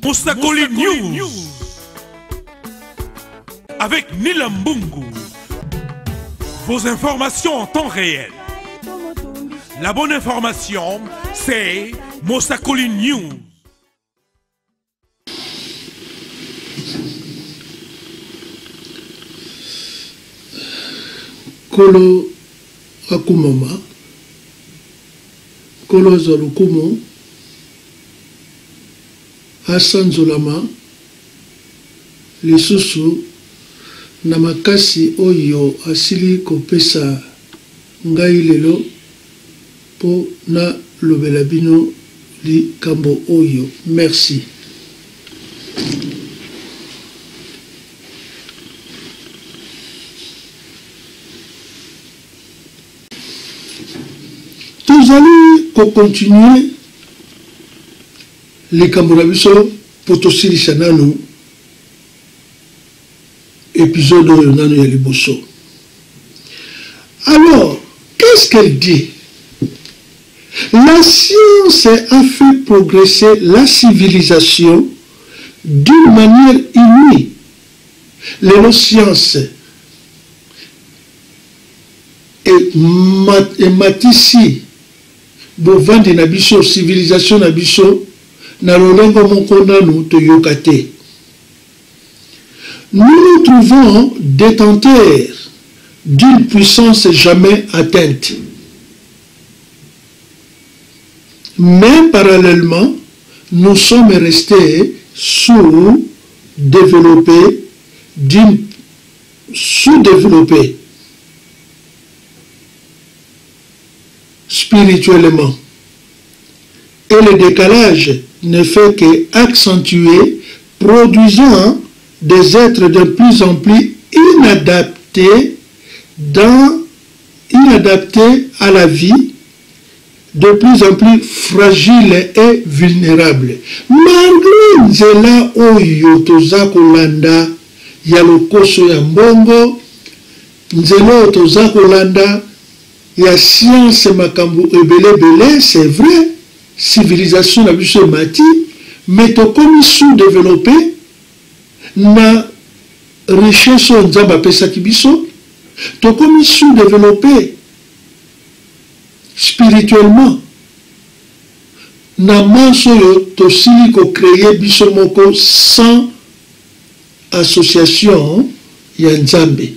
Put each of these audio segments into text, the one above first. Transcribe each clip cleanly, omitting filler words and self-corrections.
Mosakoli News avec Nilambungu. Vos informations en temps réel. La bonne information, c'est Mosakoli News. Kolo akumama, kolo zalukumo, asanzolama, lisusu na makasi oyo asili kopesa ngai lelo po na lobela bino likambo oyo. Merci. Nous allons continuer les Kamborabiso pour aussi les chanano épisode de Yaliboso. Alors, qu'est-ce qu'elle dit? La science a fait progresser la civilisation d'une manière inouïe. Les neurosciences et matisi bovandi na biso civilisation na biso na lolengo moko nanu toyokate. Nous nous trouvons détenteurs d'une puissance jamais atteinte. Mais parallèlement, nous sommes restés sous-développés spirituellement. Et le décalage ne fait qu'accentuer, produisant des êtres de plus en plus inadaptés à la vie, de plus en plus fragiles et vulnérables. Malgré nzela oyo toza kolanda ya lokoso ya mbongo, nzela oyo toza kolanda ya science makambo ebele, c'est vrai, civilisation na biso mati, mais tokomi sous-développé na richesse nzamba apesaki biso, tokomi sous-développé spirituellement na manso yo tosili ko créer biso moko sans association ya nzambe.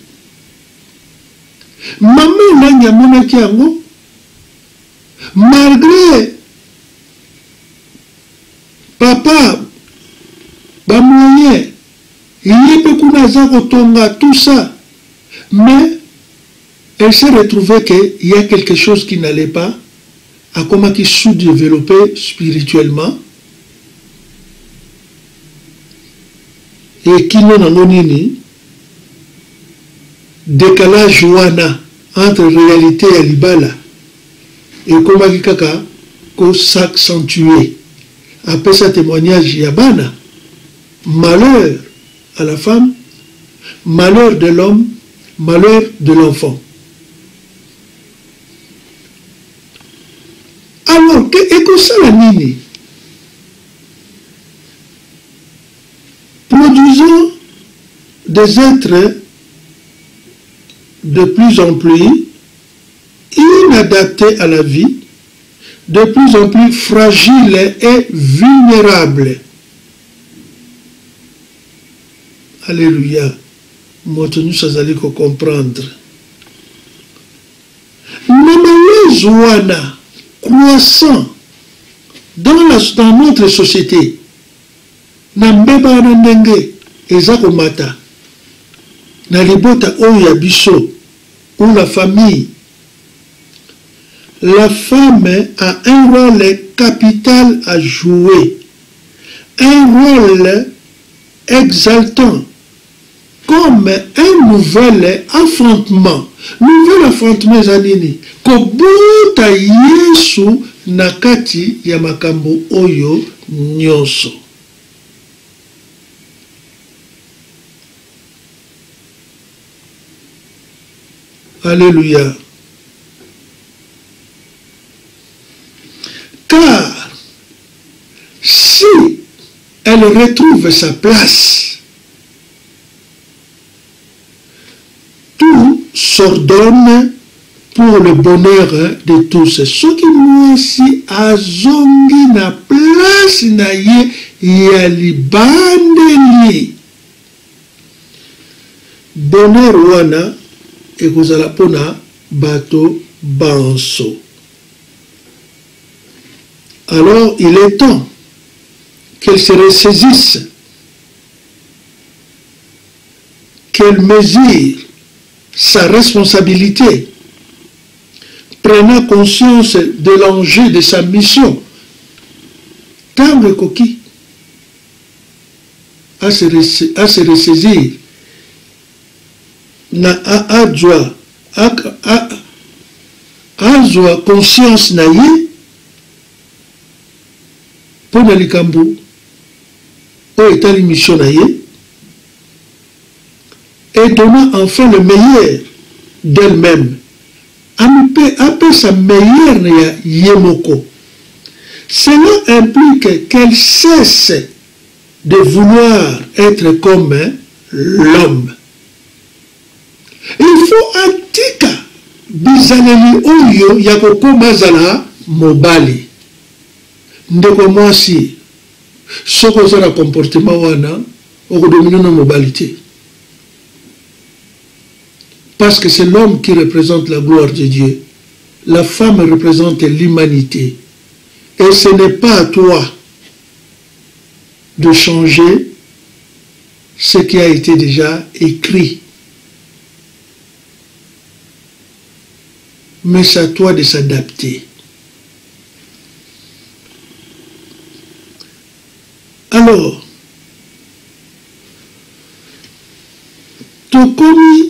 Maman nani amonaki yango, malgré papa ba moyen yepe kuna za kotonga tout ça, mais elle s'est retrouvée qu'il y a quelque chose qui n'allait pas, à comment qui sous-développé spirituellement, et qui n'en nini décalage wana entre réalité et libala, et comment qui kaka ko s'accentuer. Après ce témoignage yabana, malheur à la femme, malheur de l'homme, malheur de l'enfant. Alors, et que ça la nini? Produisons des êtres de plus en plus inadaptés à la vie, de plus en plus fragiles et vulnérables. Alléluia. Nous allons comprendre. Nous croissant dans notre société, na mbeba na ndenge eza komata na libota oyo biso ou la famille. La femme a un rôle capital à jouer, un rôle exaltant, comme un nouvel affrontement. Nouvel affrontement zanini kobuta Yesu nakati ya makambo oyo nyonso. Alléluia. Car si elle retrouve sa place. Tout s'ordonne pour le bonheur de tous. Ce qui moi si azongi na place na ye ya libandeli. Bonheur wana ekozala pona bato banso. Alors il est temps qu'elle se ressaisisse, qu'elle mesure sa responsabilité, prenant conscience de l'enjeu de sa mission. Tangue Koki à se ressaisir, na adjoa conscience na ye pour na likambo o etali mission na ye et donnant enfin le meilleur d'elle-même. Après sa meilleure ya yemoko. Cela implique qu'elle cesse de vouloir être comme l'homme. Il faut atika bizaleli oyo ya kokoma zala mobali. Ndeko mwasi soko zala comportement wana okodomine na mobalité. Parce que c'est l'homme qui représente la gloire de Dieu. La femme représente l'humanité. Et ce n'est pas à toi de changer ce qui a été déjà écrit. Mais c'est à toi de s'adapter. Alors, Tokomi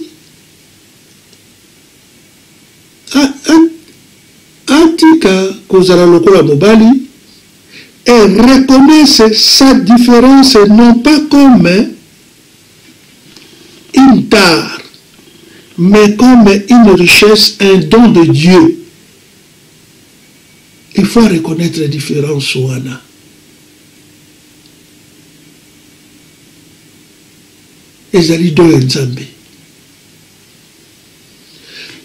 Atika Kozala Lokola Mobali et reconnaisse sa différence non pas comme une tare, mais comme une richesse, un don de Dieu. Il faut reconnaître la différence. Wana. Ezali do Nzambe.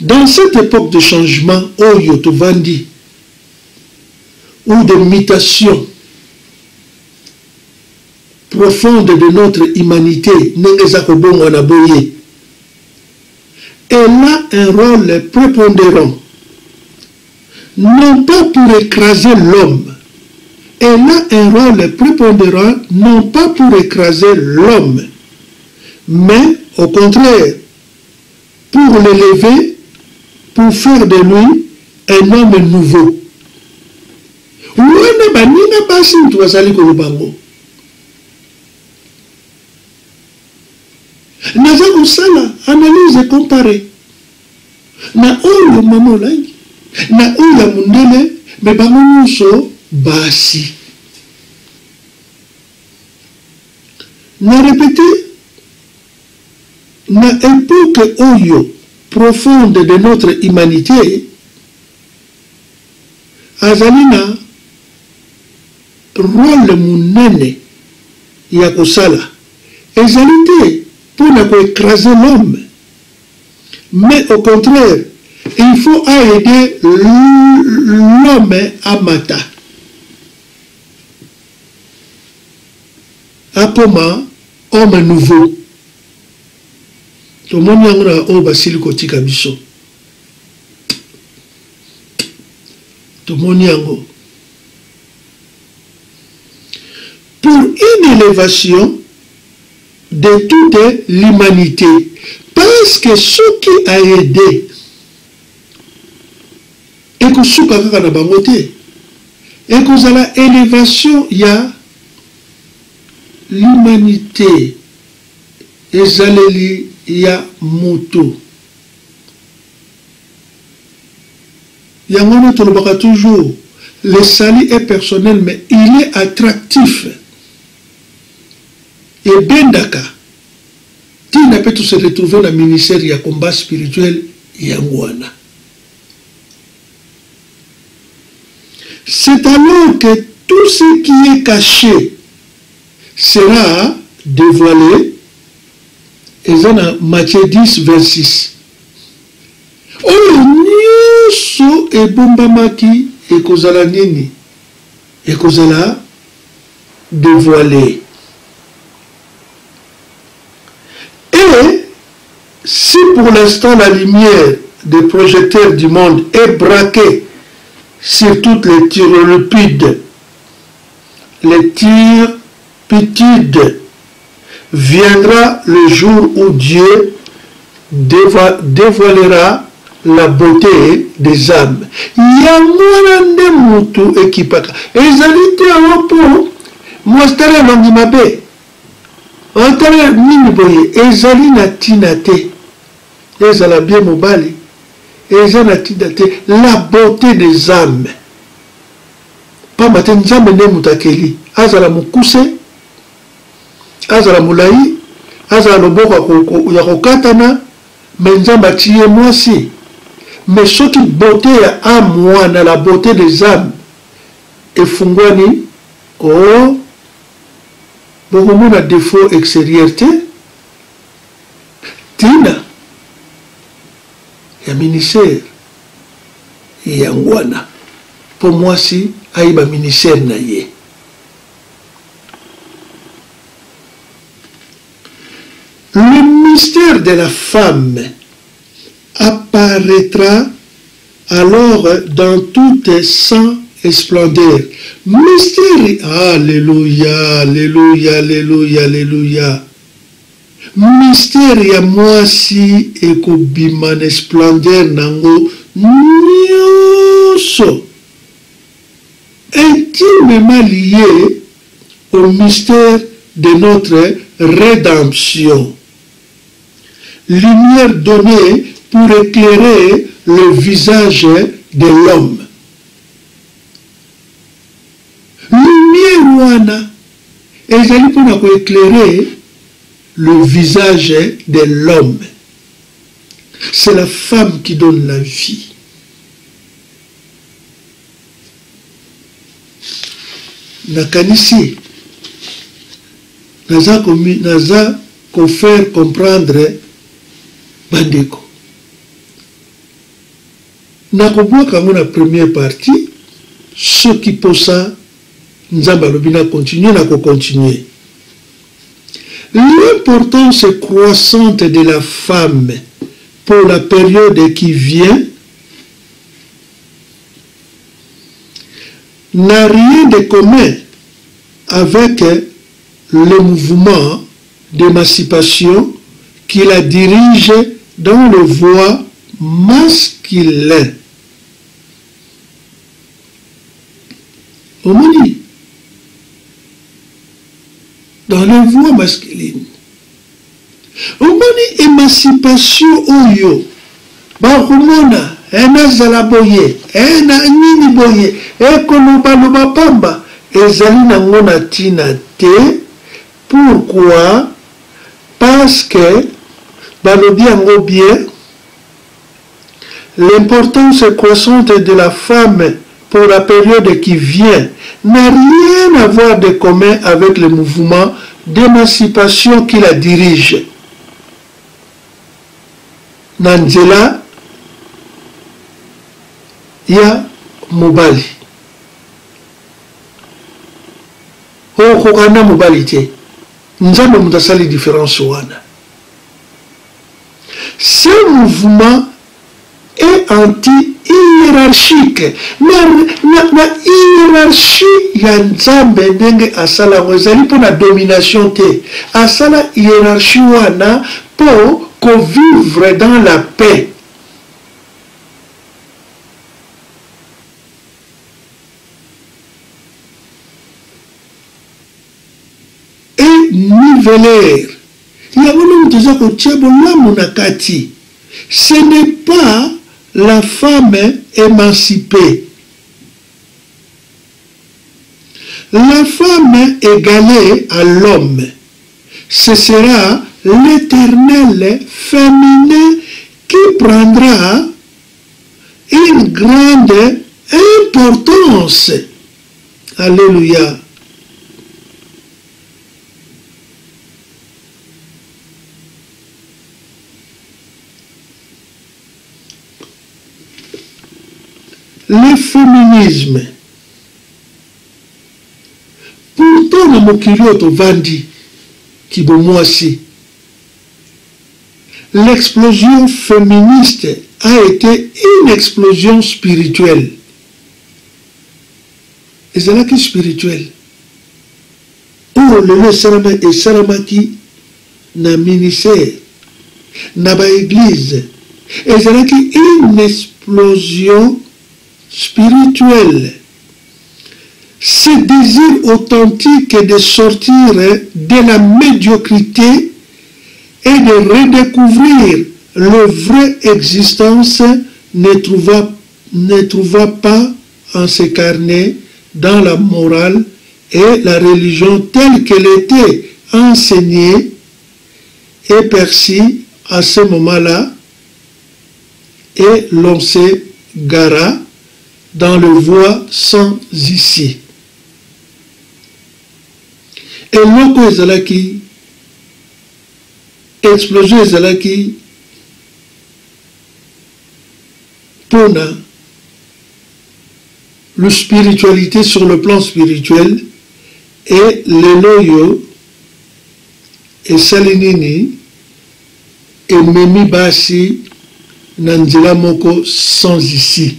Dans cette époque de changement, Oyo Tovandi, ou de mutation profonde de notre humanité, elle a un rôle prépondérant, non pas pour écraser l'homme, elle a un rôle prépondérant, non pas pour écraser l'homme, mais au contraire, pour l'élever, pour faire de lui un homme nouveau. Wana baninga basi mtu wazali kulubango. Naza kusala analyse comparée. Na oyo mama langi, na oyo mundele, me bango nyonso basi. Na répéter, na époque oyo profonde de notre humanité, azalina rôle munene ya kosala ezalité pour ne écraser l'homme, mais au contraire il faut aider l'homme à mata akoma homme nouveau. Tout le monde a un basile kotika biso. Tout le monde a un. Pour une élévation de toute l'humanité, parce que ce qui a aidé, et que ce qui a aidé, et que la élévation, il y a l'humanité, et zaleli ya moto. Yangono tolobaka toujours, le salut est personnel, mais il est attractif. Et Bendaka, Tina peut se retrouver dans le ministère du combat spirituel Yangwana. C'est alors que tout ce qui est caché, sera dévoilé. Et dans Matthieu 10, verset 6. Oyo nyonso ebombamaki ekozala nini? Ekozala dévoilé. Et si pour l'instant la lumière des projecteurs du monde est braquée sur toutes les thyroïdes, les turpitudes, viendra le jour où Dieu dévoilera la beauté des âmes. Yamwana nde mutu ekipaka. Ezali te awapo mwastara longi mabe. Antara nini boye ezali na tina te. Ezala bien mobali. Ezali na tina te la beauté des âmes. Pa matin nzambe ne mutakeli. Azala mukuse. Azala mulai. Azala loboko ya kokatana. Mais nzambe atie mwasi. Mais ce qui beauté à moi, dans la beauté des âmes, et fungwani, oh, beaucoup de défaut extérieur, tina, ya ministère, ya ngwana, pour moi si, aïba ministère na ye. Le mystère de la femme apparaîtra alors dans toute sang et splendeur. Mystère, alléluia, alléluia, alléluia, alléluia. Mystère ya mwasi ekobimane splendeur nango nyonso. Intimement lié au mystère de notre rédemption. Lumière donnée pour éclairer le visage de l'homme. Lumière wana ezali pona ko éclairer le visage de l'homme. C'est la femme qui donne la vie. Nakanisi naza ko faire comprendre bandeko. Nakobwaka ngo na première partie, ce qui posa nzamba lobina continuer na ko continuer. L'importance croissante de la femme pour la période qui vient n'a rien de commun avec le mouvement d'émancipation qui la dirige dans le voie masculin. Omoni, dans la voie masculine. Omoni émancipation oyo. Bakumona, ena zalaboye, ena nini boye, ekoloba pamba, ezali nango na tina te. Pourquoi? Parce que, balobi yango bien, l'importance croissante de la femme pour la période qui vient n'a rien à voir de commun avec le mouvement d'émancipation qui la dirige. Nanzela ya mobali. Okokana mobali te. Nzambe mutasali différence wana. Ce mouvement est anti-hiérarchique. Na hiérarchie ya nzambe ndenge asala wezali po na domination te. Asala hiérarchie wana po ko vivre dans la paix. Et niveler. Ce n'est pas la femme émancipée. La femme égalée à l'homme, ce sera l'éternel féminin qui prendra une grande importance. Alléluia. le féminisme. Pourtant, dans mon kilo vandi, qui bon moi aussi, l'explosion féministe a été une explosion spirituelle. Et c'est là qui est spirituel. Oh, le Saramaki na ministère, na ba église. Et c'est là qui est une explosion spirituelle. Ce désir authentique de sortir de la médiocrité et de redécouvrir la vraie existence ne trouva pas en se carner dans la morale et la religion telle qu'elle était enseignée et perçue à ce moment-là, et l'on se gara dans le voie sans issue. Et l'autre ezalaki, explosion ezalaki, pona, la spiritualité sur le plan spirituel, et le loyo, et salinini, et memi basi, nanzela moko sans ici.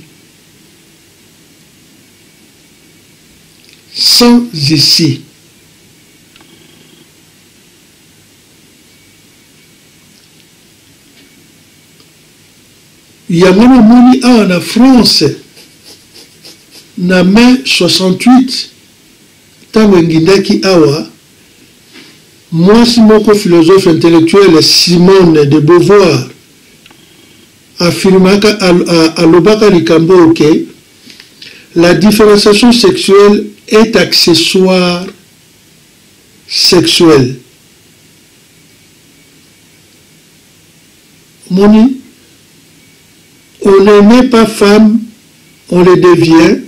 Sans ici. Yamana moni en France, na mai 68, tango ngindaki awa, mwasi moko philosophe intellectuel Simone de Beauvoir affirmaka alobaka likambo ke la différenciation sexuelle est accessoire sexuelle. Moni, on n'est pas femme, on le devient,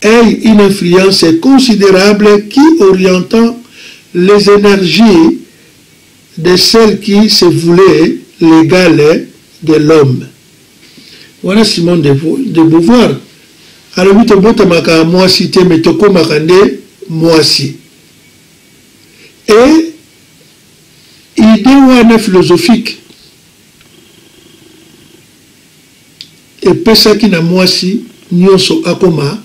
et une influence considérable qui orientant les énergies de celles qui se voulaient l'égale de l'homme. Voilà Simone de Beauvoir. Alors, nous avons moi cité, mais tu as moi si. Et idée philosophique. Et pesa qui na moi si, nyonso akoma,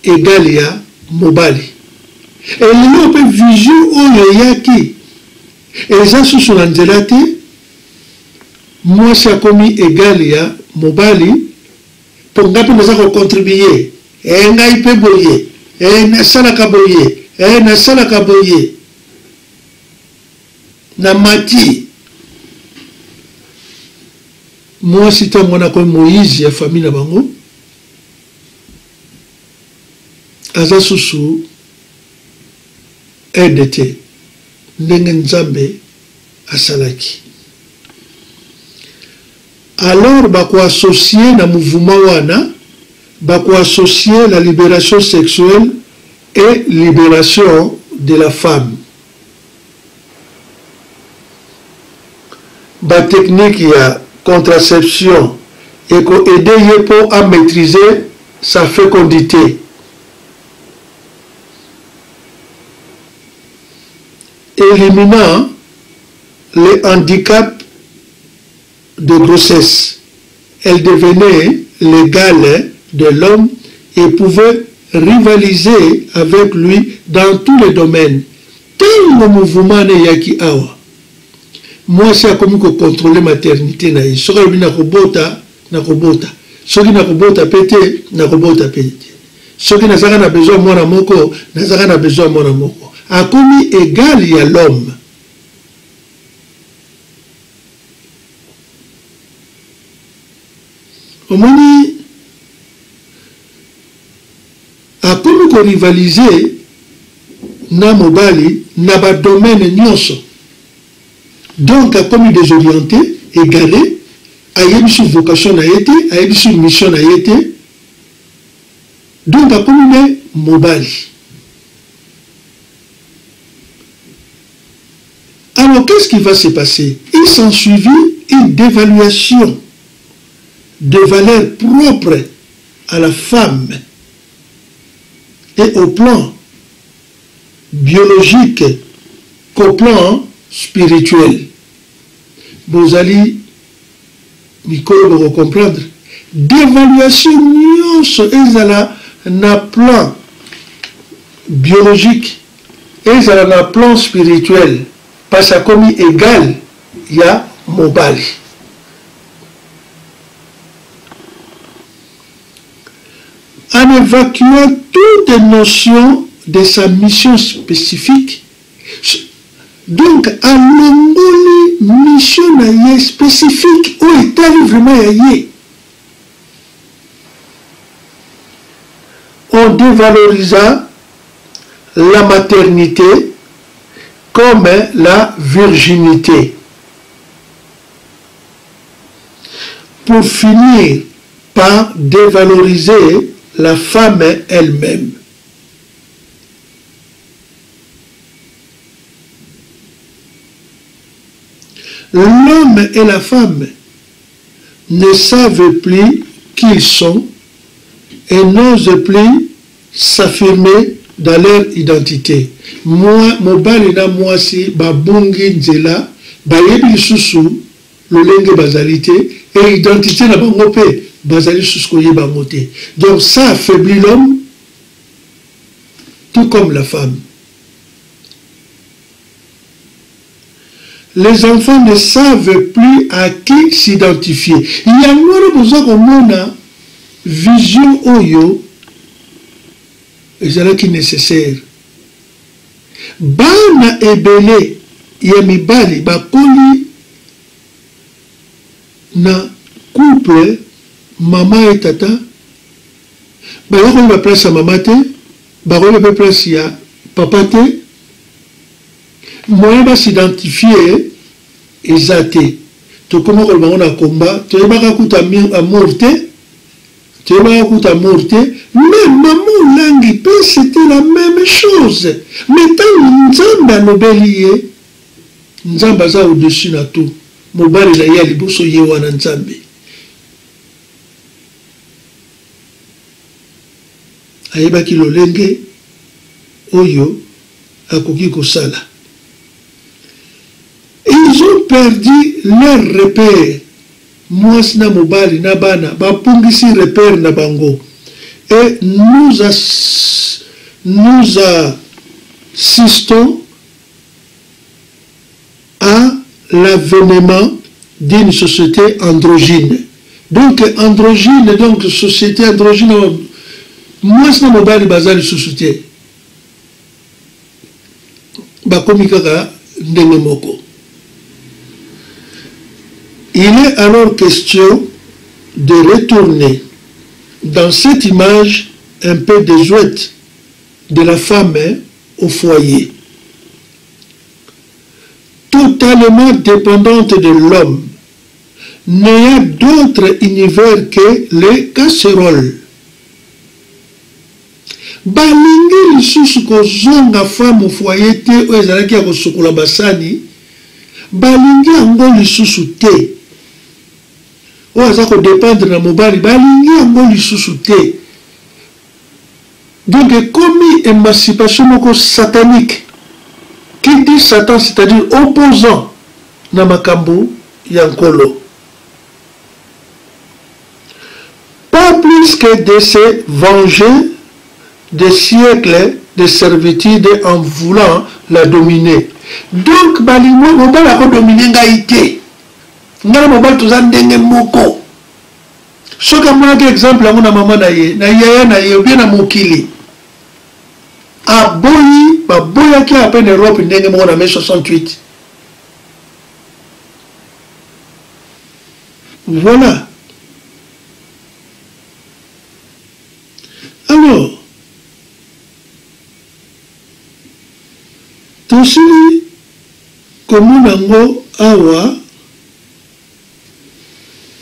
egalia mobali. Et l'on peut vision au yaki. Et ça, sous l'angelate, moi si akomi egalia mobali, pour ngapi nous contribuer. Et n'a pas boyer. Et n'a salaka boyer. Et n'a salaka boyer. Na mati. Moi, si tu as comme Moïse, il y a famille na bango. Aza susu edete ndenge nzambe asalaki. Alors, bako associer na mouvement wana, bako associer la libération sexuelle et libération de la femme. Ba technique ya contraception et ko aider pour à maîtriser sa fécondité. Éliminant les handicaps de grossesse. Elle devenait l'égale de l'homme et pouvait rivaliser avec lui dans tous les domaines. Tout le mouvement n'est yaki awa. Moi, c'est comme contrôler maternité. Ce qui na kobota, na kobota. Ce qui na kobota pété, na kobota pété. Ce qui n'a besoin de mon moko, n'a besoin de mon moko. A commis égal à l'homme. Au moment a commis qu'on rivaliser na mobali na ba domaine nyonso. Donc a commis désorienté, égaré, a eu une vocation na été, a eu une mission na été. Donc a commis mobali. Alors, qu'est-ce qui va se passer? Il s'en suivit une dévaluation de valeurs propres à la femme et au plan biologique qu'au plan spirituel. Vous allez me comprendre. D'évaluation na plan biologique et na plan spirituel. Parce que comme égal, il y a mobali. En évacuant toutes les notions de sa mission spécifique, donc à l'ongoli mission spécifique où est vraiment yé. On dévalorisa la maternité comme la virginité. Pour finir par dévaloriser la femme elle-même. L'homme et la femme ne savent plus qui ils sont et n'osent plus s'affirmer dans leur identité. Moi, mobali na mwasi babungi nzela bayebi lisusu lolenge bazalité et identité na bango pe bazali lisusu koyeba mote. Donc ça affaiblit l'homme tout comme la femme. Les enfants ne savent plus à qui s'identifier. Il y a besoin qu'on a vision oyo et c'est qui est nécessaire. Bana ebele ya mibali bakoli na couple maman et tata bakoli ba place ya mama te bakoli ba place ya papa te moyen va s'identifier exacté. To comment on a combat, tu es pas coûte à morte, tu es pas coûte à morte, mais maman langue c'était la même chose. Mais tant nzamba nobelié, nzamba za au-dessus na tout. Mobali na yali boso yewa na nzambe. Ayeba ki lolenge oyo akoki kosala. Ils ont perdu leur repère. Moi, na mobali na bana, ba pungisi repère na bango. Et nous assistons à l'avènement d'une société androgyne. Donc, androgyne, donc société androgyne, moi, na mobali bazali société. Ba komikaka ndenge moko. Il est alors question de retourner dans cette image un peu désuète de la femme au foyer, totalement dépendante de l'homme, n'ayant d'autre univers que les casseroles. Balingi lisusu kozonga femme au foyer te o ezalaki ya kosukola basani, balingi yango lisusu te. O aza ko dépendre na mobali balingi yango lisusu te. Donc comme émancipation moko satanique qui dit Satan, c'est-à-dire opposant na makambo ya nkolo. Pas plus que de se venger des siècles de servitude en voulant la dominer. Donc balingo mobali ako dominer ngai te. Ngala mobali toza ndenge moko. Soka mwana exemple yango na mama na ye, na yaya na ye, bien na mokili. Aboyi, baboya ki apen Europe ndenge moko na mai 68. Voilà. Alors, tosili komona ngo awa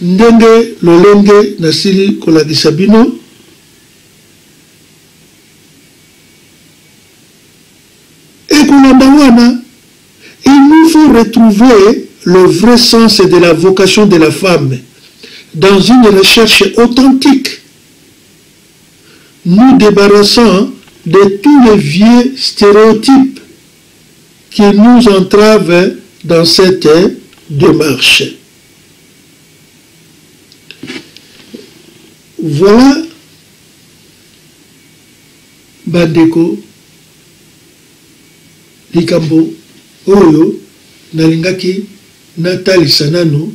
ndenge lolenge nasili kolakisa bino ekolanda wana il nous faut retrouver le vrai sens de la vocation de la femme dans une recherche authentique nous débarrassant de tous les vieux stéréotypes qui nous entravent dans cette démarche. Voilà, bandeko, likambo, oyo, nalingaki, natalisa nano,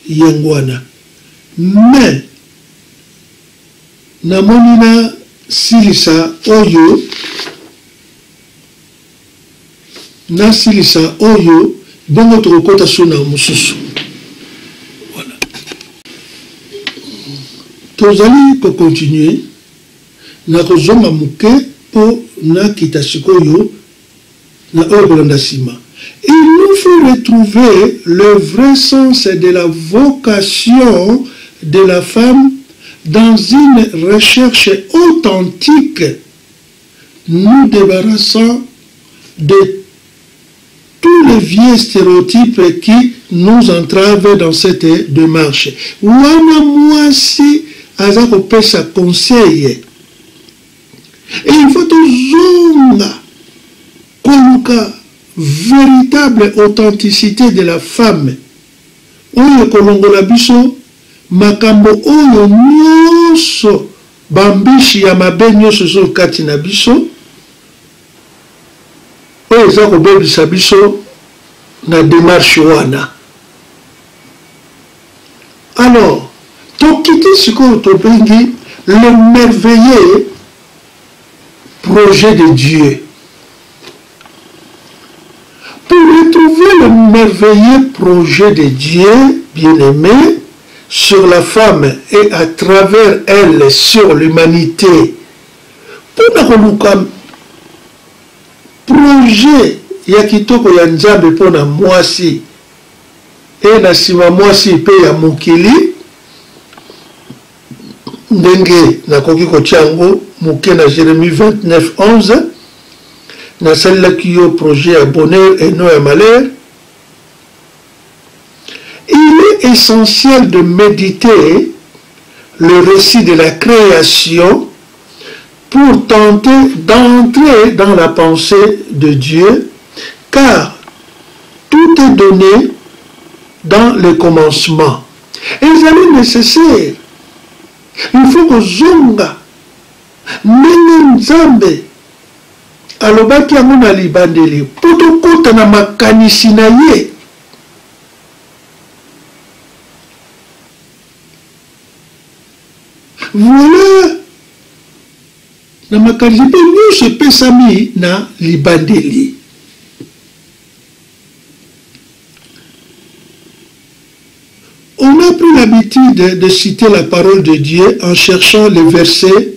yangwana. Mais, namoni na silisa oyo, na silisa oyo, bongo tokokota sona mususu. Voilà. Tozali ko continuer na kozonga muke po na kitasikoyo na okolanda sima. Il nous faut retrouver le vrai sens de la vocation de la femme dans une recherche authentique, nous débarrassant de tous les vieux stéréotypes qui nous entravent dans cette démarche. Wana mwasi aza kopesa conseil. Et il faut tozonga koluka véritable authenticité de la femme. Oyo kolongola biso makambo oyo nyonso bambishi ya mabe nyonso zo kati na biso. Oyo eza kobebisa biso na démarche wana. Alors, tokiti sikoyo tobengi le merveilleux projet de Dieu. Pour retrouver le merveilleux projet de Dieu, bien-aimé, sur la femme et à travers elle sur l'humanité, pour projet ya kitoko ya nzambe pona mwasi e na sima mwasi pe ya mokili ndenge nakoki kotiango moke na Jérémie 29:11 na salaki yo projet ya bonheur et non ya malheur. Il est essentiel de méditer le récit de la création pour tenter d'entrer dans la pensée de Dieu, car tout est donné dans le commencement. Et c'est nécessaire. Il faut que zonga ndenge nzambe alobaki yango na libandeli po tokota na makanisi na ye. Voilà na makanisi mpe nyonso epesami na libandeli. On a pris l'habitude de citer la parole de Dieu en cherchant le verset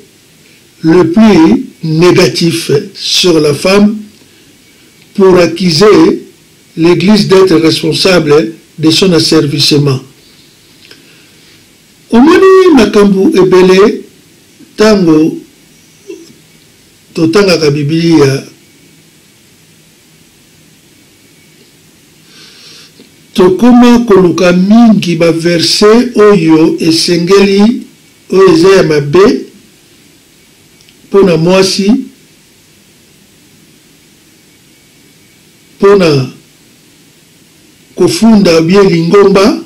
le plus négatif sur la femme pour accuser l'Église d'être responsable de son asservissement. Omoni makambu ebele tango totangaka Biblia tokoma koluka mingi ba verset oyo esengeli oyo eza ya mabe pona mwasi pona kofunda bien lingomba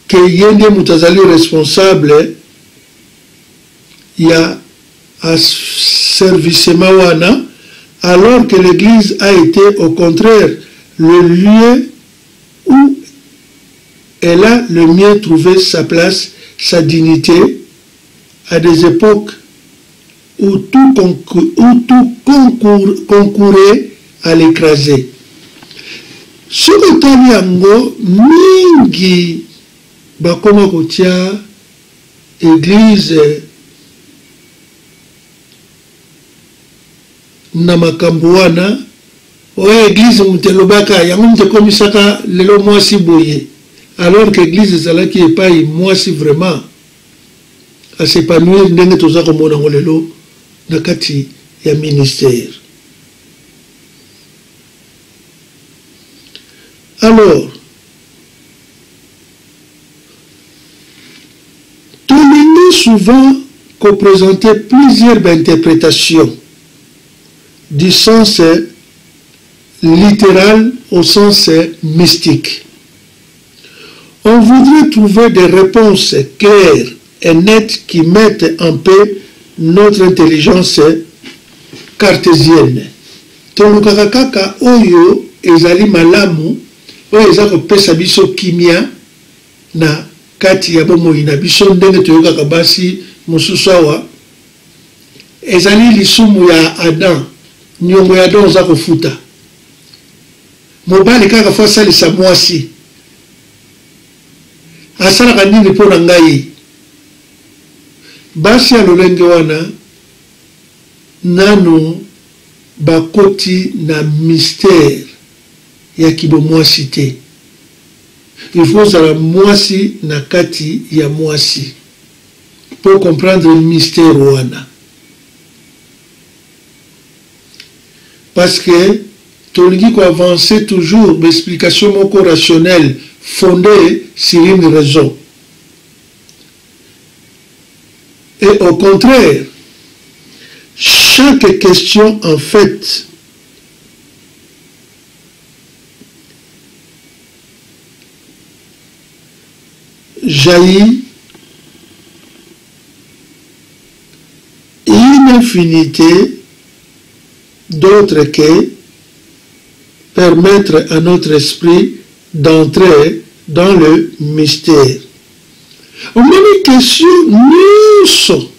ke yende mutazali responsable ya asservissement wana, alors que l'Église a été au contraire le lieu où elle a le mieux trouvé sa place, sa dignité, à des époques où tout concourait à l'écraser. Ce que Taliango, mingi, bakoma kotia, église, na makambo wana oyo église mutelobaka yango mutekomisaka lelo mwasi boye, alors que église ezalaki epai mwasi vraiment asepanouir ndenge toza komona ngo lelo na kati ya ministère. Alors tolingi souvent qu'on présentait plusieurs interprétations du sens littéral au sens mystique. On voudrait trouver des réponses claires et nettes qui mettent en paix notre intelligence cartésienne. Tolukaka kaka oyo ezali malamu oyo eza kopesa biso kimia na kati ya bomoi na biso ndenge toyokaka basi mosusu awa ezali lisumu ya Adam, nyongo ya Adam oza kofuta mobali kaka fo asalisa mwasi asalaka nini mpo na ngai. Basi ya lolenge wana nanu bakoti na mystère ya kibomwasi te. Il faut zala mwasi na kati ya mwasi pour comprendre le mystère wana. Parce que tolingi ko avancer toujours d'explication moko rationnelle fondée sur une raison. Et au contraire, chaque question en fait jaillit une infinité d'autres que permettre à notre esprit d'entrer dans le mystère. On m'a une question nyonso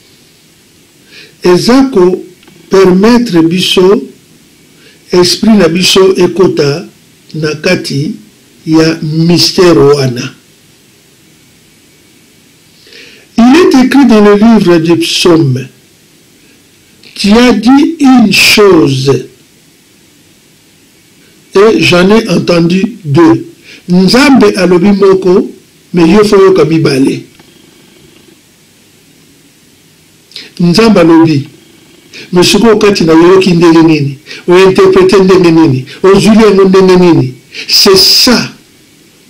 ezako permettre biso esprit na biso ekota na kati ya mystère wana. Il est écrit dans le livre du psaume: tu as dit une chose et j'en ai entendu deux. Nzambe alobi moko mais yo fo yoka mibale. Nzambe alobi mais siko kati na yoki ndenge nini o interpréter ndenge nini o zuli ngo ndenge nini. C'est ça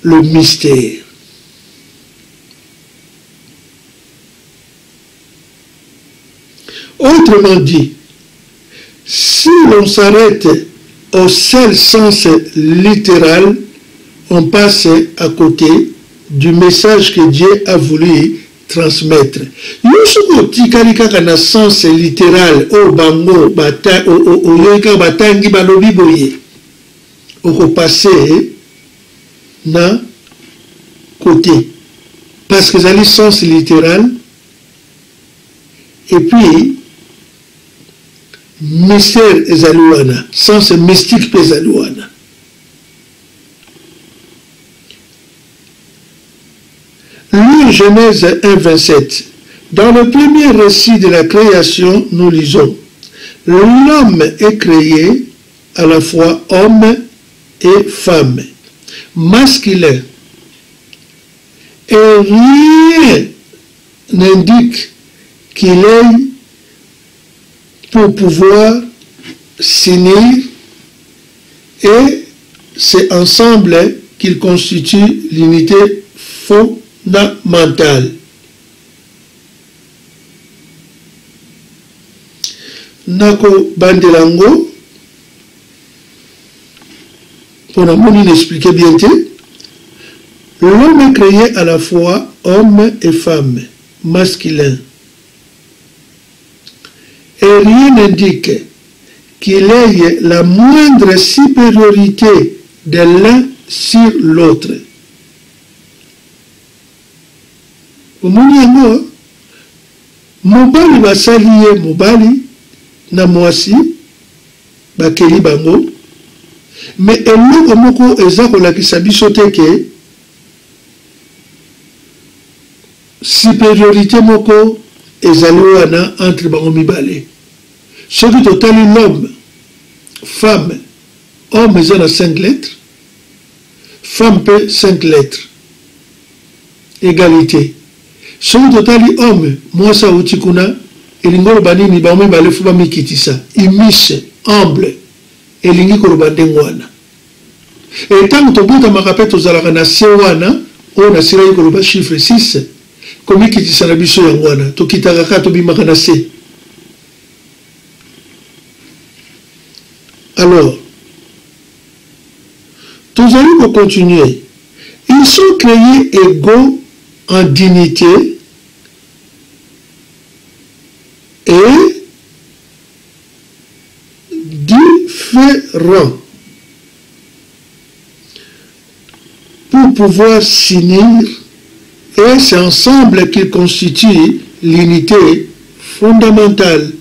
le mystère. Autrement dit, si l'on s'arrête au seul sens littéral, on passe à côté du message que Dieu a voulu transmettre. Yusuko tikali kaka na sens littéral o bango bata o yoika batangi balobi boye. Oko passer na côté parce que ça le sens littéral et puis mystère ezalouana, sens mystique ezalouana. Lui, Genèse 1, 27. Dans le premier récit de la création, nous lisons: l'homme est créé à la fois homme et femme, masculin. Et rien n'indique qu'il ait pour pouvoir s'unir, et c'est ensemble qu'ils constituent l'unité fondamentale. Nako bandelango pour la monnaie l'expliquer bien. L'homme est créé à la fois homme et femme, masculin. Et rien n'indique qu'il ait la moindre supériorité de l'un sur l'autre. Mobali basali ye mobali na mwasi bakeli bango, mais eloko moko eza kolakisa biso te ke supériorité moko ezali wana entre bango mibale. Ce qui totali l'homme, femme, homme eza na 5 lettres, femme peut 5 lettres, égalité. Ce qui totali homme, moi ça utikuna, elingolo banini ba mibale fu ba mikitisa, imishe, humble, elingi koloba ndengwana. Et tant que tu as makapé tozalaka na se wana, on a sira koloba chiffre 6. komi kitisa na biso yango wana tokitaka kaka tobimaka na se. Alors tous allons continuer. Ils sont créés égaux en dignité et différents pour pouvoir s'unir, et c'est ensemble qu'ils constituent l'unité fondamentale.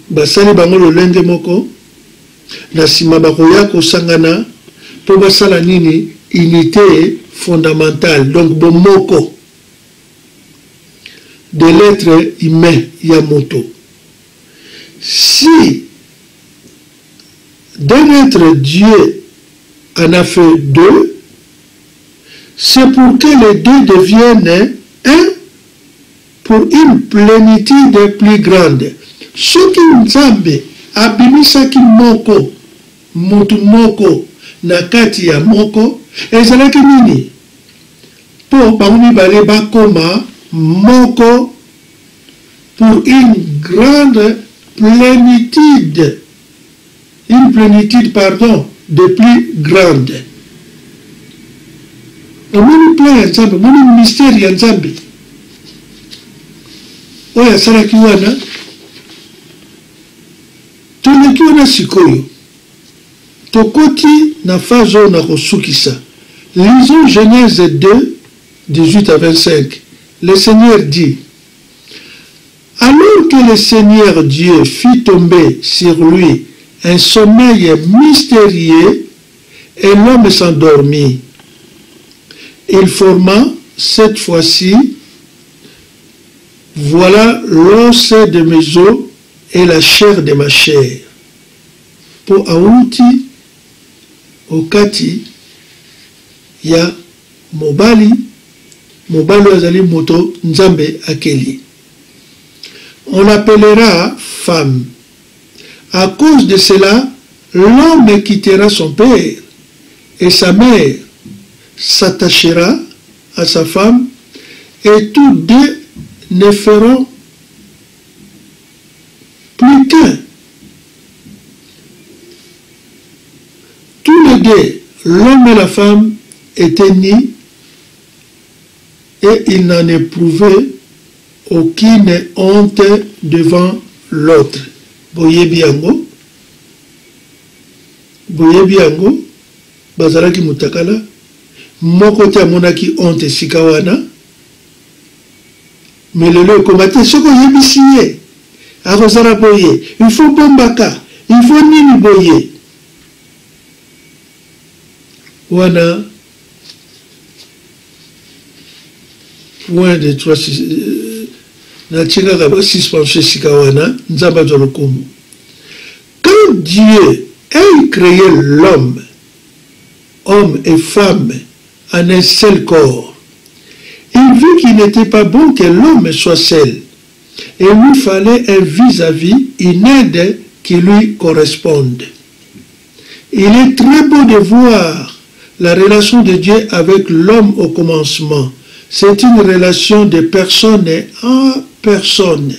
Basali bango lolenge moko na sima bakoya kosangana po basala nini unité fondamentale, donc bomoko de l'être humain yamoto. Si d'un être Dieu en a fait deux, c'est pour que les deux deviennent un pour une plénitude plus grande. Ce qui Nzambe abimisaki moko mutu moko na kati ya moko ezalaki nini po bango mibale bakoma moko pour une grande plénitude, une plénitude pardon de plus grande. Omoni plan ya Nzambe, omoni mystère ya Nzambe oyo asalaki wana toleki wana sikoyo tokoti na phase oyo na kosukisa. Lisons Genèse 2 18 à 25. Le Seigneur dit: alors que le Seigneur Dieu fit tomber sur lui un sommeil mystérieux et l'homme s'endormit, il forma cette fois-ci, voilà l'os de mes os et la chair de ma chair. Pour auti okati ya mobali azali moto Nzambe akeli. On l'appellera femme. À cause de cela, l'homme quittera son père et sa mère s'attachera à sa femme, et tous deux ne feront plus qu'un. Tous les deux, l'homme et la femme, étaient nés et ils n'en éprouvaient aucune honte devant l'autre. Boyebi yango, bazalaki mutakala, moko te amonaki honte sika wana, mais lelo ekomate soko yebisi ye akozala boye, il faut bombaka, il faut nini boye wana. Point de 3 na tshika ba suspension sika wana Nzamba zolokumu. Quand Dieu a créé l'homme, homme et femme, en un seul corps, il vit qu'il n'était pas bon que l'homme soit seul, et lui fallait un vis-à-vis, une aide qui lui corresponde. Il est très beau de voir la relation de Dieu avec l'homme au commencement. C'est une relation de personne en personne.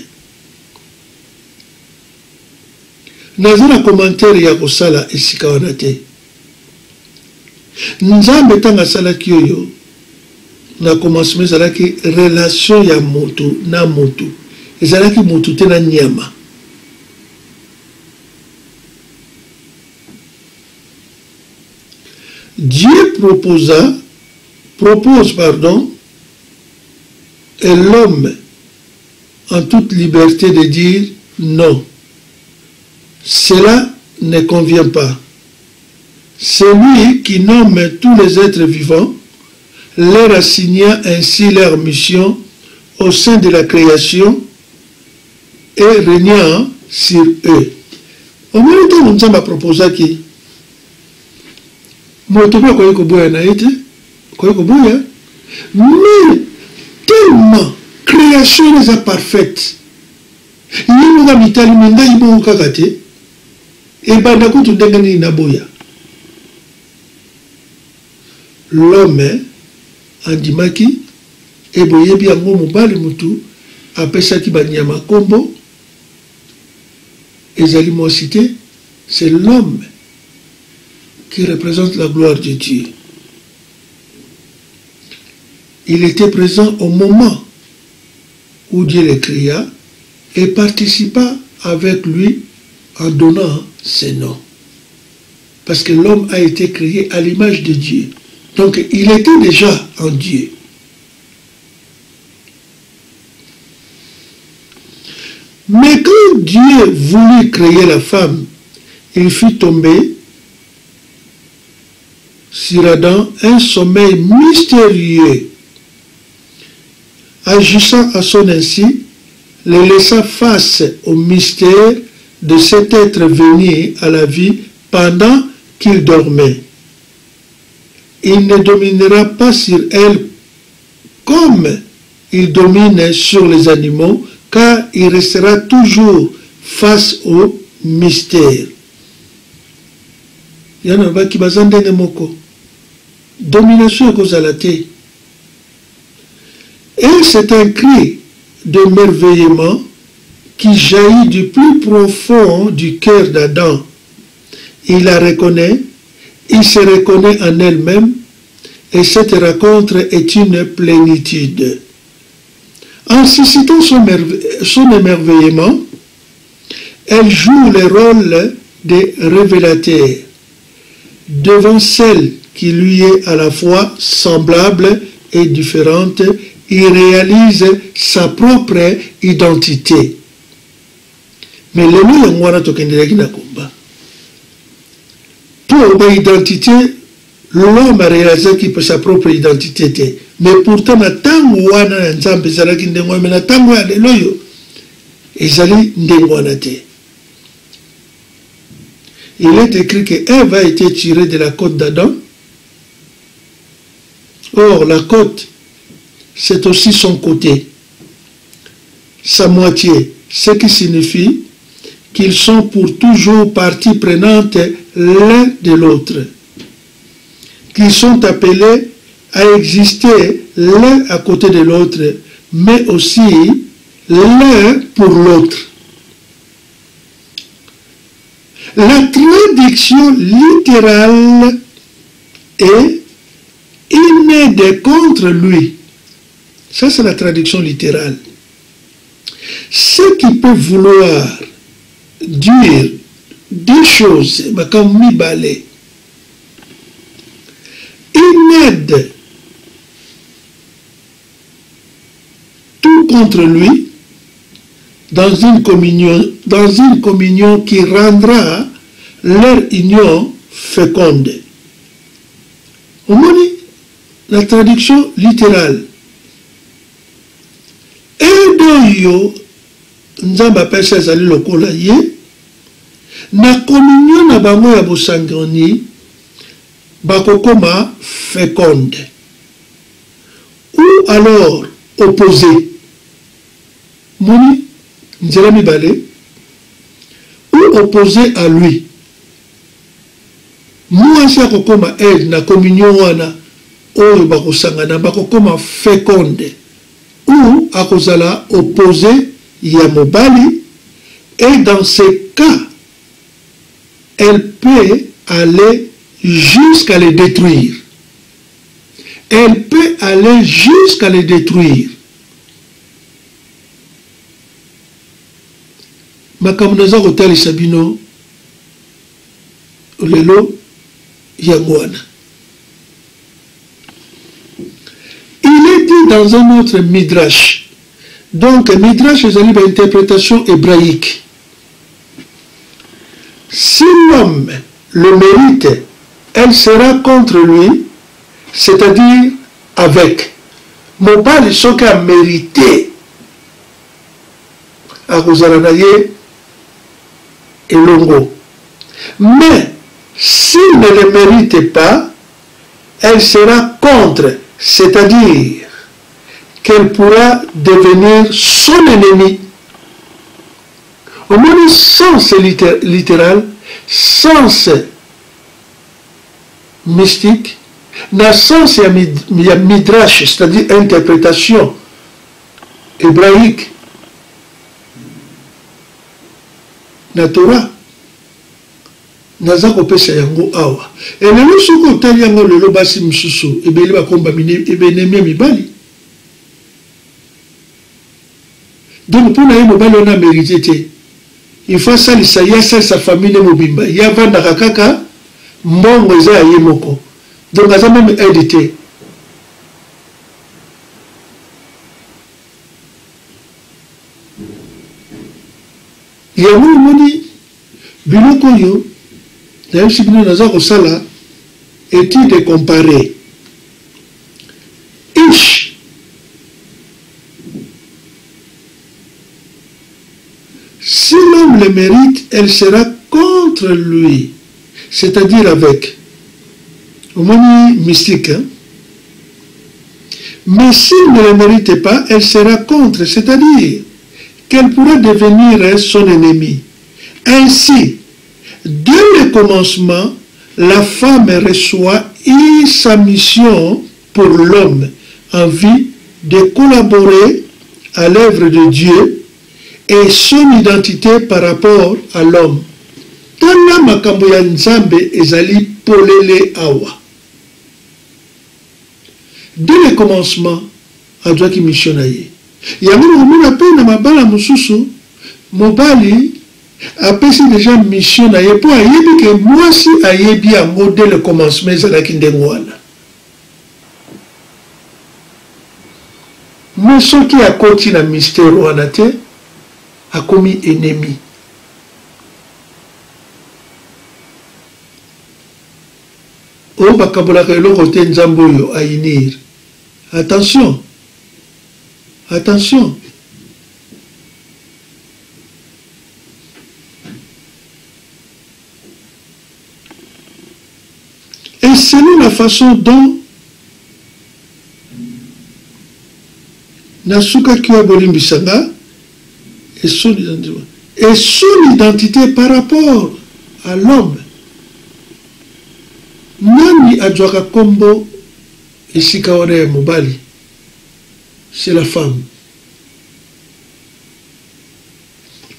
Nazana commentaire ya kosala esika wana te. Nzambe tanga salaki oyo na commencement ezalaki relation ya moto na moto, ezalaki moto te na nyama. Dieu propose et l'homme en toute liberté de dire non, cela ne convient pas. C'est lui qui nomme tous les êtres vivants, leur assignant ainsi leur mission au sein de la création et régnant sur eux. Au même temps, nous avons proposé qui motoba koye koboya na ete koye koboya, mais tellement création est parfaite. Il y a mitali menda ibo kakate et banda kutu ndengani na boya. L'homme andimaki et boyebi yango mobali mutu apesaki banyama kombo ezali cité, c'est l'homme qui représente la gloire de Dieu. Il était présent au moment où Dieu le créa et participa avec lui en donnant ses noms. Parce que l'homme a été créé à l'image de Dieu. Donc il était déjà en Dieu. Mais quand Dieu voulut créer la femme, il fit tomber sur Adam un sommeil mystérieux. Agissant à son ainsi, le laissa face au mystère de cet être venu à la vie pendant qu'il dormait. Il ne dominera pas sur elle comme il domine sur les animaux, car il restera toujours face au mystère. Yana baki bazandene moko. Domination kozalate. Et c'est un cri de merveillement qui jaillit du plus profond du cœur d'Adam. Il la reconnaît, il se reconnaît en elle-même, et cette rencontre est une plénitude. En suscitant son émerveillement, elle joue le rôle de révélateur devant celle qui lui est à la fois semblable et différente. Il réalise sa propre identité. Mais le mot est moi pour ma identité, l'homme a réalisé qu'il peut sa propre identité. Mais pourtant, na tango wana nzambe zalaki ndengwa mais na tango ya lelo yo ezali ndengwa na te. Il est écrit que Ève a été tirée de la côte d'Adam. Or, la côte, c'est aussi son côté, sa moitié, ce qui signifie qu'ils sont pour toujours partie prenante l'un de l'autre, qu'ils sont appelés à exister l'un à côté de l'autre, mais aussi l'un pour l'autre. La traduction littérale est « il n'est de contre lui ». Ça, c'est la traduction littérale. Ce qui peut vouloir dire deux choses, comme mi-balé. Il n'aide tout contre lui dans une communion qui rendra leur union féconde. Au moins, la traduction littérale. Edoyo nzamba pesa ezali lokola ye na communion na bango ya bosangani bakokoma féconde ou alors opposé moni nzela mibale ou opposé à lui mwasi akokoma aide na communion wana oyo bakosangana bakokoma féconde ou à kozala opposé ya mobali, et dans ces cas elle peut aller jusqu'à les détruire. Elle peut aller jusqu'à les détruire. Makamunaza Rotali Sabino Lelo Yangwana. Il est dit dans un autre midrash. Donc, midrash est une interprétation hébraïque. Si l'homme le mérite, elle sera contre lui, c'est-à-dire avec. Mon père, il faut qu'à mériter. À Rosalanaye et Longo. Mais, s'il ne le mérite pas, elle sera contre, c'est-à-dire qu'elle pourra devenir son ennemi. Au moins, sens littéral, sens mystique, na sens ya midrash, c'est-à-dire interprétation hébraïque na Torah, naza kopesa yango awa. Elelo soko otali yango lelo basi msusu ebeli bakomba ebenemi mibali. Donc pour na mobali on a mérité. Il faut salisa ya sa famille mobimba. Ya vanda kaka mbongo eza ya ye moko. Donc aza même édité. Ya moni biloko yo na sibino naza ko sala étude comparée. Ish si l'homme le mérite, elle sera contre lui, c'est-à-dire avec au moins mystique. Hein? Mais s'il ne le mérite pas, elle sera contre, c'est-à-dire qu'elle pourra devenir son ennemi. Ainsi, dès le commencement, la femme reçoit sa mission pour l'homme en vue de collaborer à l'œuvre de Dieu et son identité par rapport à l'homme. Tana makambo ya nzambe ezali polele awa. Dès le commencement, adwaki mission na ye. Yango mona pe na mabala mususu, mobali apesi déjà mission na ye po ayebi ke mwasi ayebi yango dès le commencement ezalaki ndenge wana. Mais soki akoti na mystère wana te, a commis ennemi. O bakabolaka eloko te nzambe oyo ainir. Attention. Attention. Et selon la façon dont Nasuka Kyo Bolimbisanga et son identité par rapport à l'homme. Nani adwaka kombo esika wana ya mobali, c'est la femme.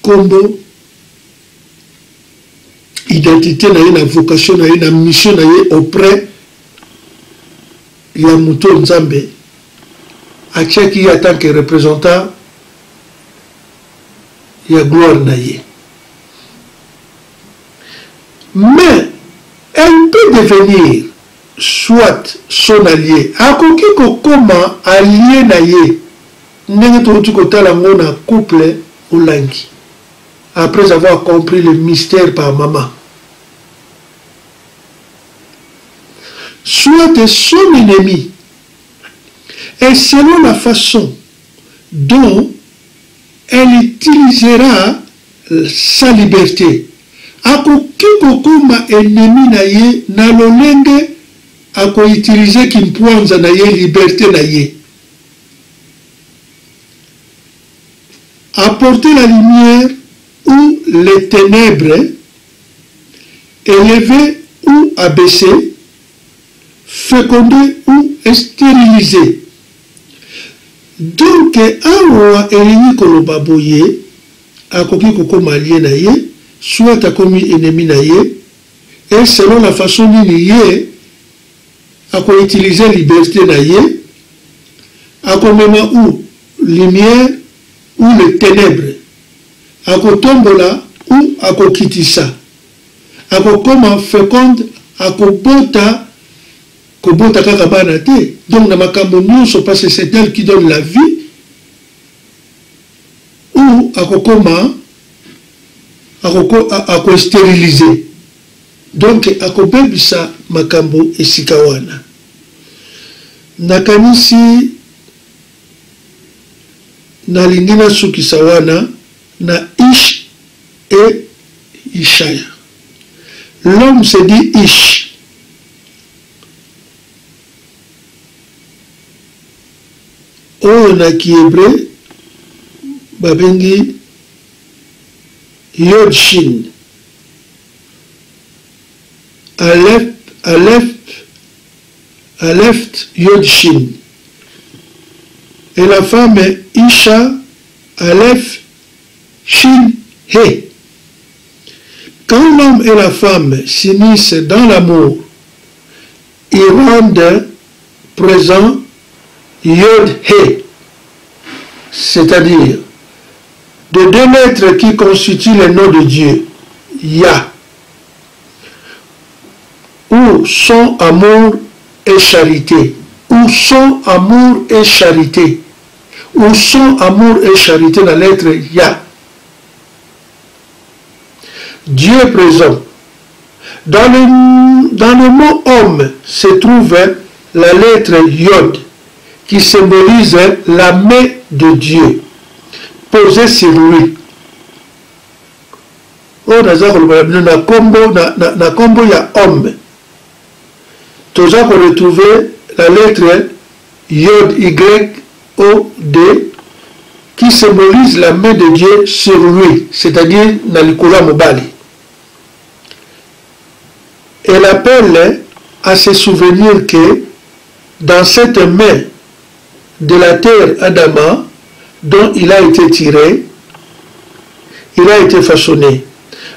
Kombo identité na ye, na vocation na ye, na mission na ye auprès ya muto nzambe atiaki en tant que représentant ya gloire na ye. Mais elle peut devenir soit son allié, akoki kokoma allié na ye ndenge touti kotala ngo na couple olangi après avoir compris le mystère par maman, soit son ennemi. Et selon la façon dont elle utilisera sa liberté, akoki kokoma ennemi na ye na lolenge ako utiliser kimpwanza na ye liberté na ye. Apporter la lumière ou les ténèbres, élever ou abaisser, féconder ou stériliser. Donc, awa elingi koloba boye, akoki kokoma allié na ye, soit akomi ennemi na ye, et selon la façon nini ye, ako utiliser liberté na ye, akomema ou lumière ou les ténèbres, ako tombola ou ako kitisa, ako koma féconde, ako bota, kobota kaka bana te. Donc na makambo nyonso parce que c'est elle qui donne la vie, ou akokoma ako stériliser. Donc akobebisa makambo esika wana. Nakanisi nalingi nasukisa wana na Ish et Ishaya. L'homme se dit Ish. Oyo na kihébreu babengi Yod Shin, Aleph Aleph Yod Shin. Et la femme Isha, Aleph Shin He. Quand l'homme et la femme s'unissent dans l'amour, ils rendent présent Yod He, c'est-à-dire de 2 lettres qui constituent le nom de Dieu, Yah, où sont amour et charité, où sont amour et charité, où sont amour et charité, la lettre Yah. Dieu est présent. Dans le mot homme se trouve la lettre Yod, qui symbolise la main de Dieu posée sur lui. On a na combo ya homme. Tous a retrouvé la lettre Yod, Y-O-D, qui symbolise la main de Dieu sur lui, c'est-à-dire dans le Kola Mobali. Elle appelle à se souvenir que dans cette main de la terre Adama, dont il a été tiré, il a été façonné.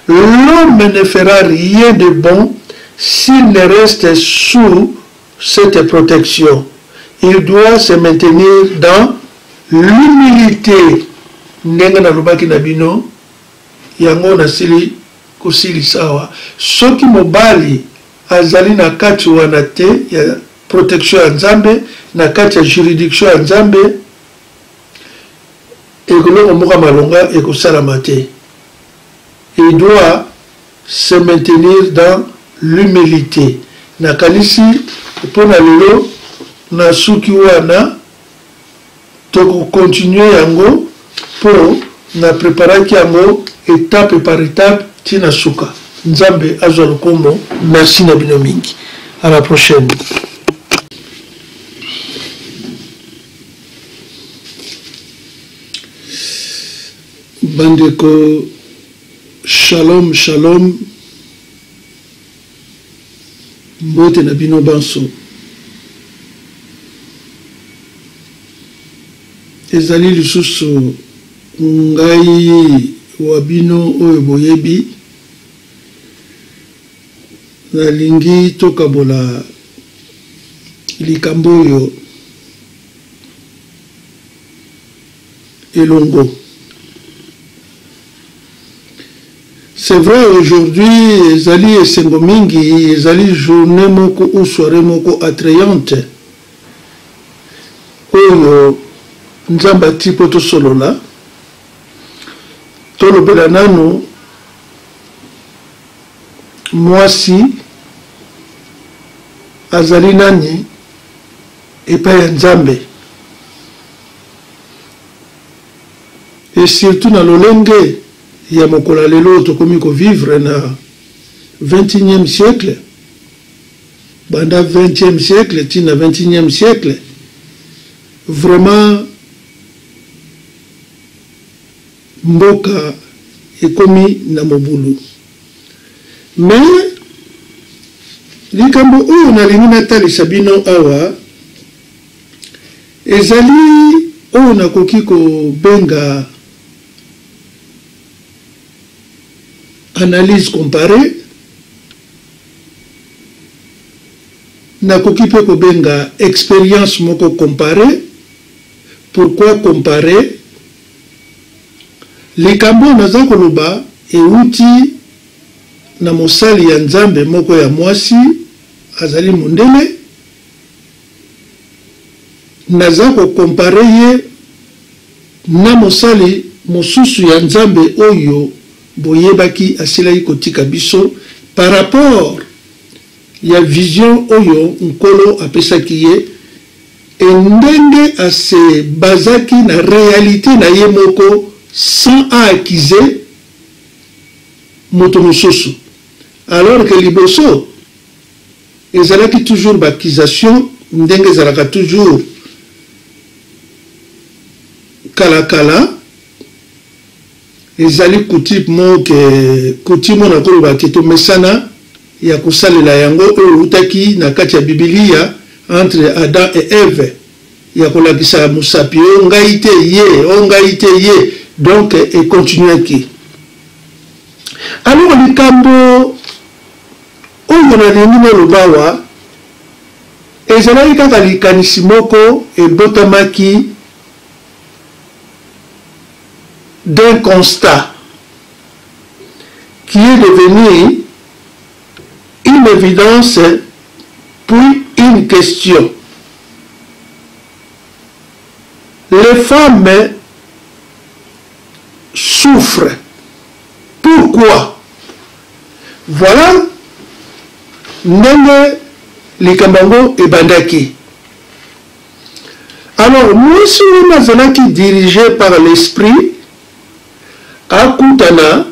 L'homme ne fera rien de bon s'il ne reste sous cette protection. Il doit se maintenir dans l'humilité. Ndenga na lubaki na bino yango na sili kusili sawa. Soki mobali azali na kati wana te ya protection ya Nzambe, na kati ya juridiction ya Nzambe, ekolongo moka malonga ekosalama te. Il doit se maintenir dans l'humilité. Na kanisi pona lelo na suki wana toko continuer yango pour na préparer yango étape par étape tina suka. Nzambe azwa lukombo. Merci na bino mingi. À la prochaine. Bandeko, shalom, shalom. Mbote na bino banso. Ezali lisusu ngai wabino oyo boyebi. Nalingi tokabola likambo oyo elongo. C'est vrai, aujourd'hui, ezali esengo mingi, ezali journée moko ou soirée moko attrayante. Oyo nzamba tipo to solola. Tolobela nanu mwasi azali nani epai ya Nzambe. Et surtout na lolenge ya mokola lelo tokomi ko vivre na 21e siècle. Banda 20e siècle, tina 21e siècle. Vraiment mboka ekomi na mobulu. Mais likambo oyo nalingi natalisa bino awa ezali oyo nakoki kobenga analyse comparée, nakoki pe kobenga expérience moko comparée. Pourquoi comparer? Likambo naza koloba euti na mosali ya Nzambe moko ya mwasi azali mondele. Naza ko comparer ye na mosali mosusu ya Nzambe oyo boyebaki asilai kotika biso par rapport ya vision oyo nkolo apesaki ye endenge ase bazaki na réalité na ye moko sans accuser moto mosusu. Alors que liboso ezalaki toujours l'accusation ndenge ezalaka toujours kala ezali coutume moke coutume na koloba keto mesana ya kosalela yango oyo utaki na kati ya Biblia entre Adam et Ève. Il y a qui ça Moussapi, on a été yé, donc et continue qui. Alors le cambo, on a les le bawa, et je l'ai dit à l'Ikanisimoko et Botamaki d'un constat qui est devenu une évidence puis une question. Les femmes souffrent. Pourquoi? Voilà Nene Likambango et Bandaki. Alors, nous sommes qui dirigés par l'esprit à Koutana,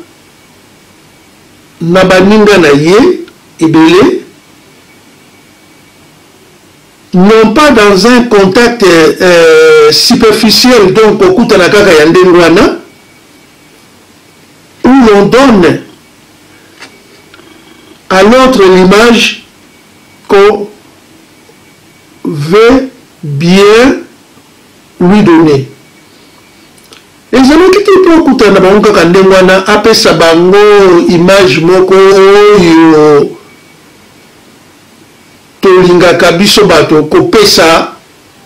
Nabaninga Naye, Ibele, non pas dans un contact superficiel, donc au Koutana Kaka Yandengwana, où l'on donne à l'autre l'image qu'on veut bien lui donner. Et je me dis que pour Koutana Bango Kandengwana, après sa bango image moko yo tolinga kabiso bato kopesa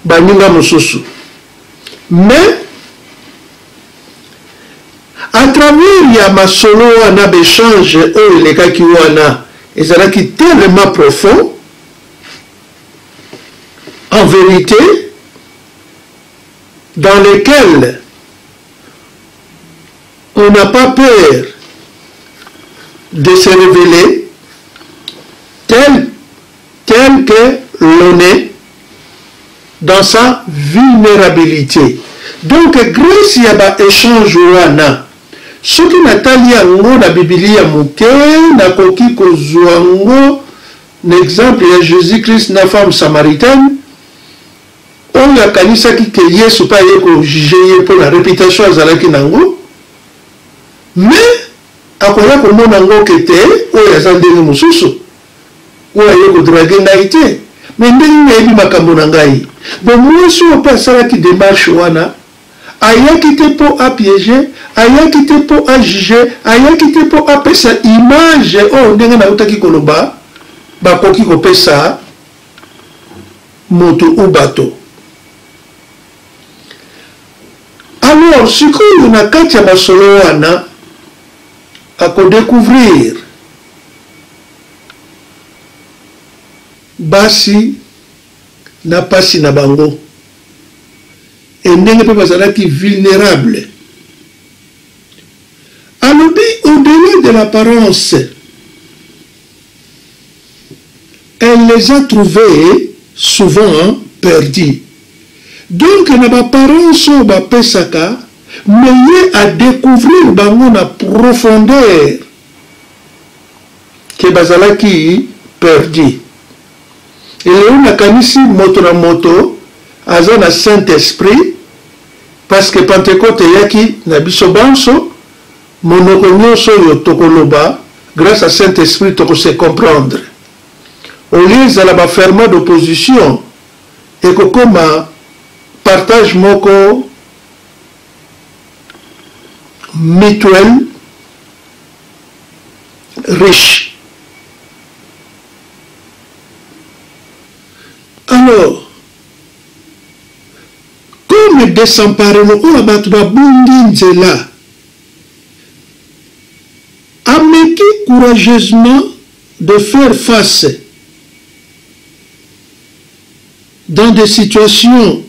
baninga mosusu. Mais à travers ya masolo wana béchange oyo elekaki wana ezalaki tellement profond, en vérité, dans lequel on n'a pas peur de se révéler tel que l'on est dans sa vulnérabilité. Donc, grâce à l'échange wana, ce qui natali yango na Biblia moke na koki kozwango l'exemple de Jésus-Christ na femme samaritaine, on a kanisa ki ke Yesu pa yeko juger pour la réputation azalaki nango, mais akoya komona ngo kete oyo azandeli mususu oyo yeko draguer ngaite, mais ndenge yebi makambo na ngai. Bon, moi si on passe à la démarche wana, ayaki te po a piéger, ayaki te po a juger, ayaki te po a pesa image o ndenge na utaki koloba bakoki kopesa moto ou bateau. Alors sikoyo na kati ya masolo wana ako découvrir basi na pasi na bango et ndenge pe bazalaki vulnérable. Alobi, au-delà de l'apparence, elle les a trouvés souvent perdus. Donc, na apparence ba pesaka, mais à découvrir bango na profondeur que bazalaki perdu. Et on a kanisi moto na moto, aza na Saint-Esprit, parce que Pentecôte yaki na biso banso, monoko nyonso yo tokoloba, grâce à Saint-Esprit toko se comprendre. Au lieu de la ferme d'opposition, et que comme partage moko mutuel riche. Alors, comme désemparé le coup abatba bundi nzela, ameki courageusement de faire face dans des situations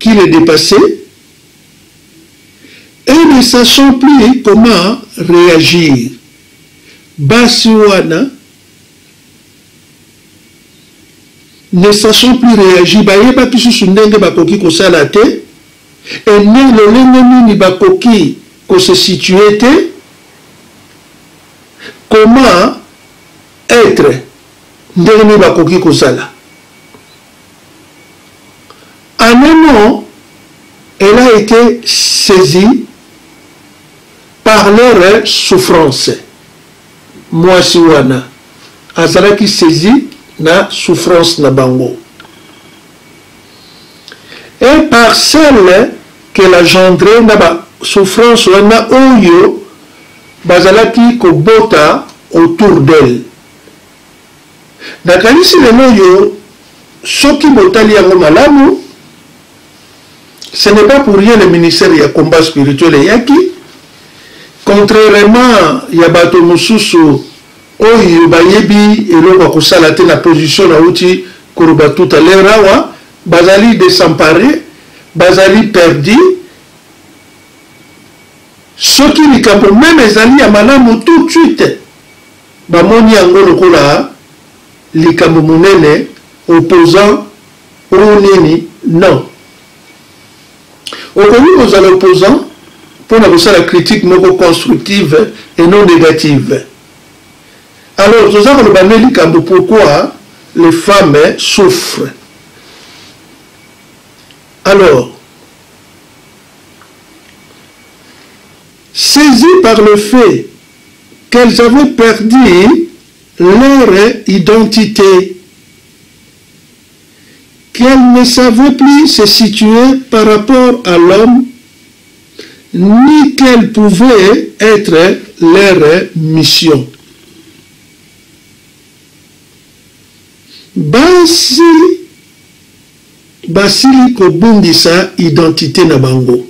qui le dépassaient et ne sachant plus comment réagir. Basiwana, ne sachant plus réagir, bayeba kisusu ndenge bakoki kosala te, et ne lolenge nini bakoki ko se situer te, comment être ndenge nini bakoki kosala. En un moment, elle a été saisie par leur souffrance. Moi, si wana, azalaki saisie na souffrance na bango. parcelle qu'elle a engendré na ba souffrance wana oyo bazalaki kobota autour d'elle. Nakanisi lelo yo soki botali yango malamu, ce n'est pas pour rien le ministère ya combat spirituel yaki, contrairement ya bato mususu oyo bayebi eloko kosala te na position na uti koroba tout à l'heure awa, bazali désemparé, bazali perdu. Soki likambo même ezali ya malamu tout de suite bamoni yango lokola likambo munene opposant ou nini, non. Okomi kozala opposant pour la critique moko constructive et non négative. Alors, nous avons le likambo pourquoi les femmes souffrent. Alors, saisies par le fait qu'elles avaient perdu leur identité, qu'elles ne savaient plus se situer par rapport à l'homme, ni quelle pouvait être leur mission. Basili kobundisa identité na bango.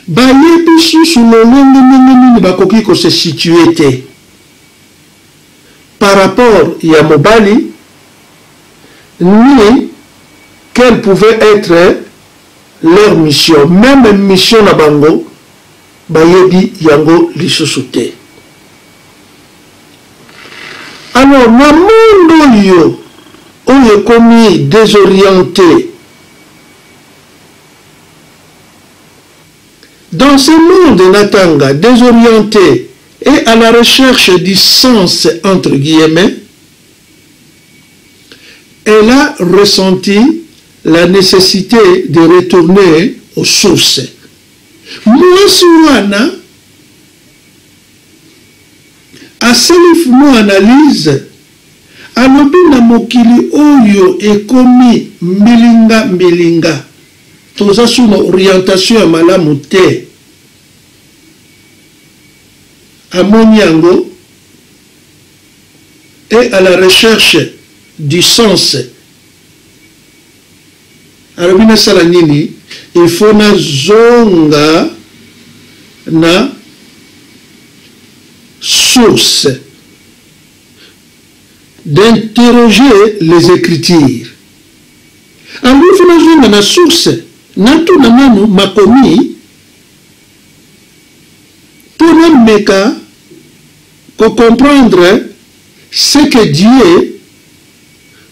Bayebi susu lolenge nini bakoki ko se situer te par rapport ya mobali, ni quelle pouvait être leur mission. Même mission na bango bayebi yango lisusu te. Alors na monde yo oyo komi désorienté, dans ce monde natanga désorienté et à la recherche du sens entre guillemets, elle a ressenti la nécessité de retourner aux sources. Mwasi wana aselif mo analyse alobi na mokili oyo ekomi mbilinga toza suna orientation ya malamu te, amoni yango et à la recherche du sens. alobi na sala nini, il faut na zonga na source, d'interroger les écritures. Alors il faut na zonga na source na tout na manu makomi pour meka ko comprendre ce que Dieu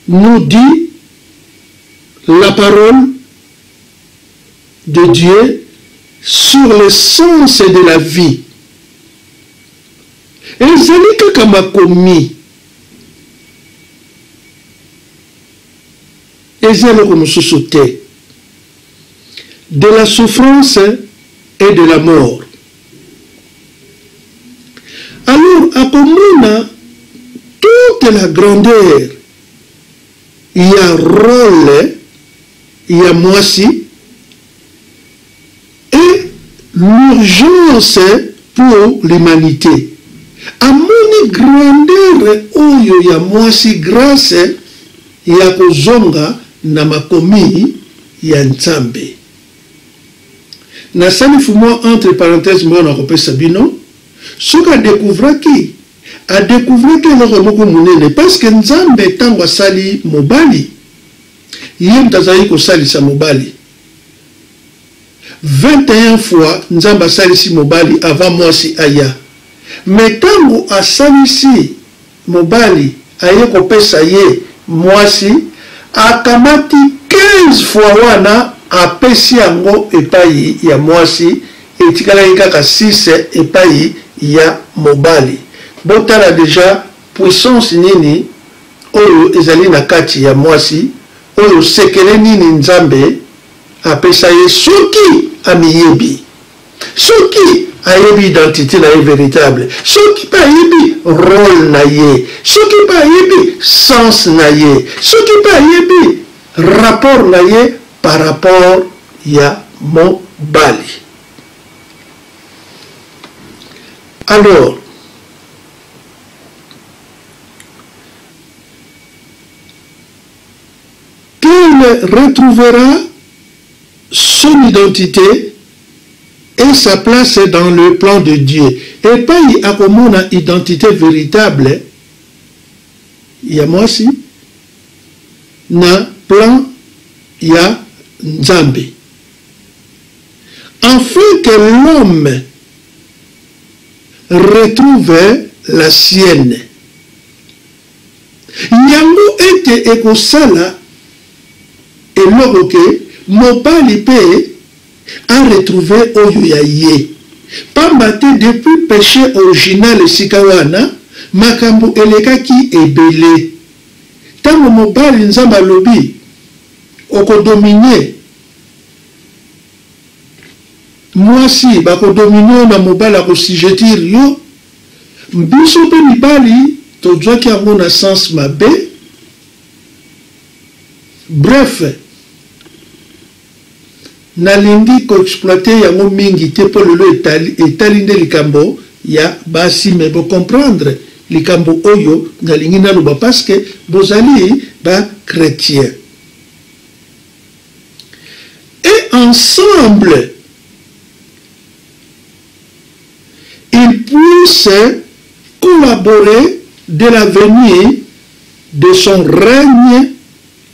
nous dit, la parole de Dieu sur le sens de la vie. Ezali kaka makomi ezali ko mususu te, de la souffrance et de la mort. Alors akomona toute la grandeur, il y a rôle, il y a mwasi, et l'urgence pour l'humanité. Amoni grandeur oyo ya mwasi grâce ya kozonga na makomi ya Nzambe. Na salifu mo entre parenthèses mo na kopesa bino, soka découvra ki a découvrir que le moko munene, parce que Nzambe tango sali mobali yem tazali ko sali sa mobali 21 fois Nzambe sali si mobali avant mwasi aya, mais tango asali si mobali aye ko pesa ye mwasi akamati 15 fois wana apesi yango epai ya mwasi, etikala kaka 6 epai ya mobali. Botala déjà puissance nini oyo ezali na kati ya mwasi, oyo sekele nini Nzambe apesa ye soki amiyebi, soki ayebi identité na ye véritable, soki pa ayebi rôle na ye, soki pa ayebi sens na ye, soki pa ayebi rapport na ye par rapport ya mobali. Alors, qu'elle retrouvera son identité et sa place dans le plan de Dieu. Et pas y a comme une identité véritable, il y a moi aussi, na plan il y a Nzambe. Afin que l'homme retrouve la sienne. Yango ete ekosala eloko ke mobali pe a retrouvé oyo ya ye. Pamba te depuis péché original esika wana makambo elekaki ebele. Tango mobali nzambe alobi okodomine mwasi bakodomine na mobali akosijetir yo, biso pe mibali tozwaki yango na sens mabe. Bref, nalingi koexploite yango mingi te po lelo etali nde likambo ya basi, me bo comprendre likambo oyo nalingi naloba parce que bozali ba chrétien. Et ensemble ils puissent collaborer de l'avenir de son règne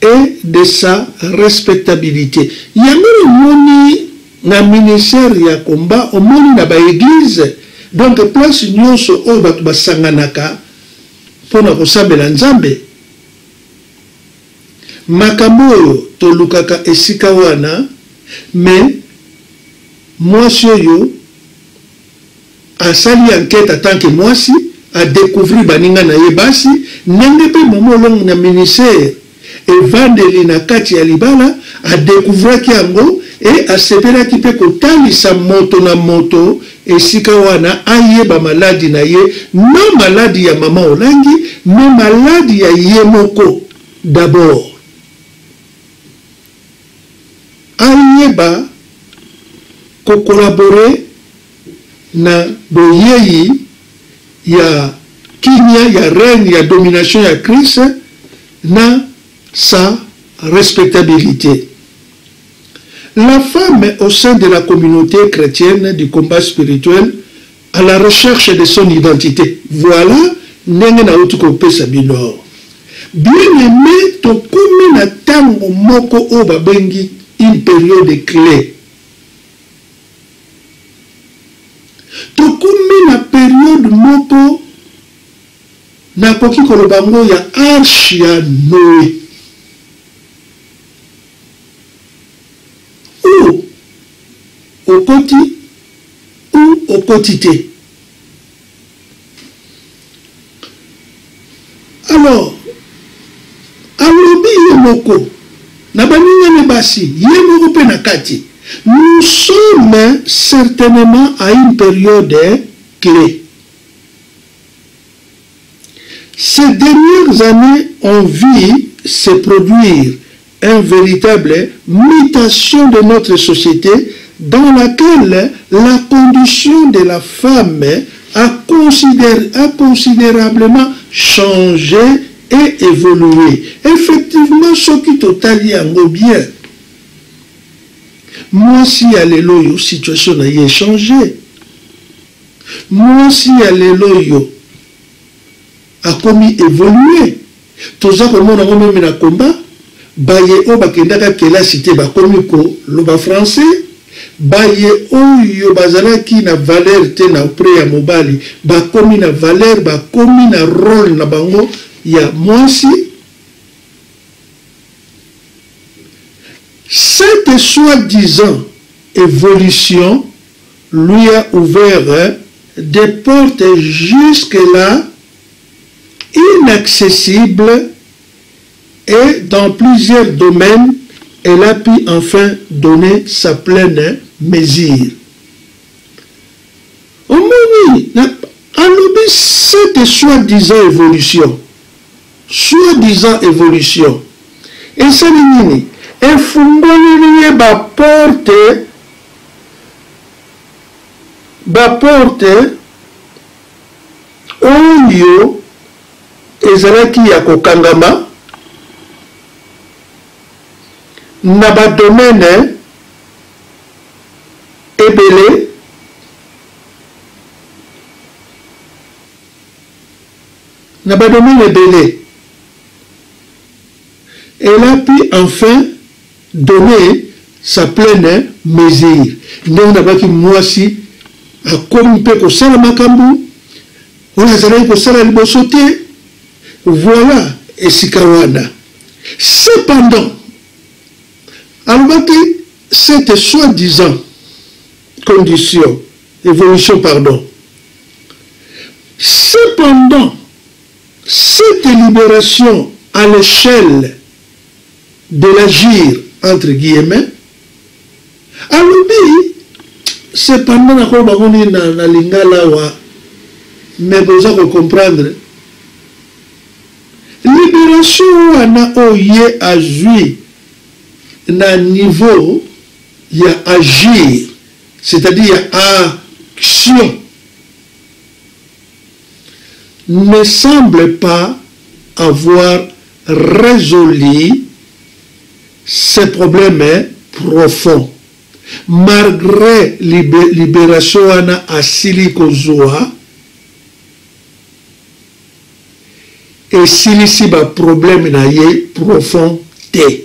et de sa respectabilité. Yango moni na ministère ya combat omoni na ba église, donc place nyonso oyo bato basanganaka mpona kosambela Nzambe. Makambo oyo tolukaka esika wana, mais mwasi oyo asali enquête en tant que mwasi a découvrir baninga na ye basi ndenge pe mama olongo na ministère evandeli na kati ya libala a découvrir ki yango et asepelaki pe kotalisa moto na moto esika wana ayeba maladi na ye, non maladi ya mama olangi mais maladi ya ye moko d'abord. Ayeba ko collaborer na boyeyi ya kimia ya règne ya domination ya Christ na sa respectabilité. La femme au sein de la communauté chrétienne du combat spirituel à la recherche de son identité. Voilà ndenge na utuko pesa bino. Bien aimé to komi na tango moko o babengi une période clé. Tokumi na période moko na koki kolobango ya arche ya Noé. Ou okoti ou okotité. Alors, alobi yemoko na baninga ne basi yemoko pe na kati. Nous sommes certainement à une période clé. Ces dernières années ont vu se produire une véritable mutation de notre société dans laquelle la condition de la femme a considérablement changé et évolué. Effectivement, ce qui est totalement bien. Moi, si à l'éloyo, situation a changé. Moi, si à l'éloyo a commis évolué. Tout ça, comme on a même un combat, baye o bakendaka kela cité ba komi ko loba français, baye o yo bazala ki na valeur te na près ya mobali, ba komi na valeur, ba komi na rôle na bango ya mwasi. Cette soi-disant évolution lui a ouvert des portes jusque-là inaccessibles et dans plusieurs domaines, elle a pu enfin donner sa pleine mesure. Au moment où cette soi-disant évolution, et ça, efungoleli baporte oyo ezalaki ya kokangama na badomene ebele elle a pu enfin donner sa pleine mesure. Ndenge nabaki mwasi akomi mpe kosala makambo oyo azalaki kosala liboso te. Voilà esika wana. Cependant, alobaki cette soi-disant condition, évolution, pardon. Cependant, cette libération à l'échelle de l'agir, entre guillemets, alobi, cependant, na lingala wa, mais vous allez comprendre, libération wana oye azui na niveau ya agir, c'est-à-dire action, ne semble pas avoir résolu ces problèmes profonds. Malgré libération wana asili kozwa et silisi ba problème na ye profond te.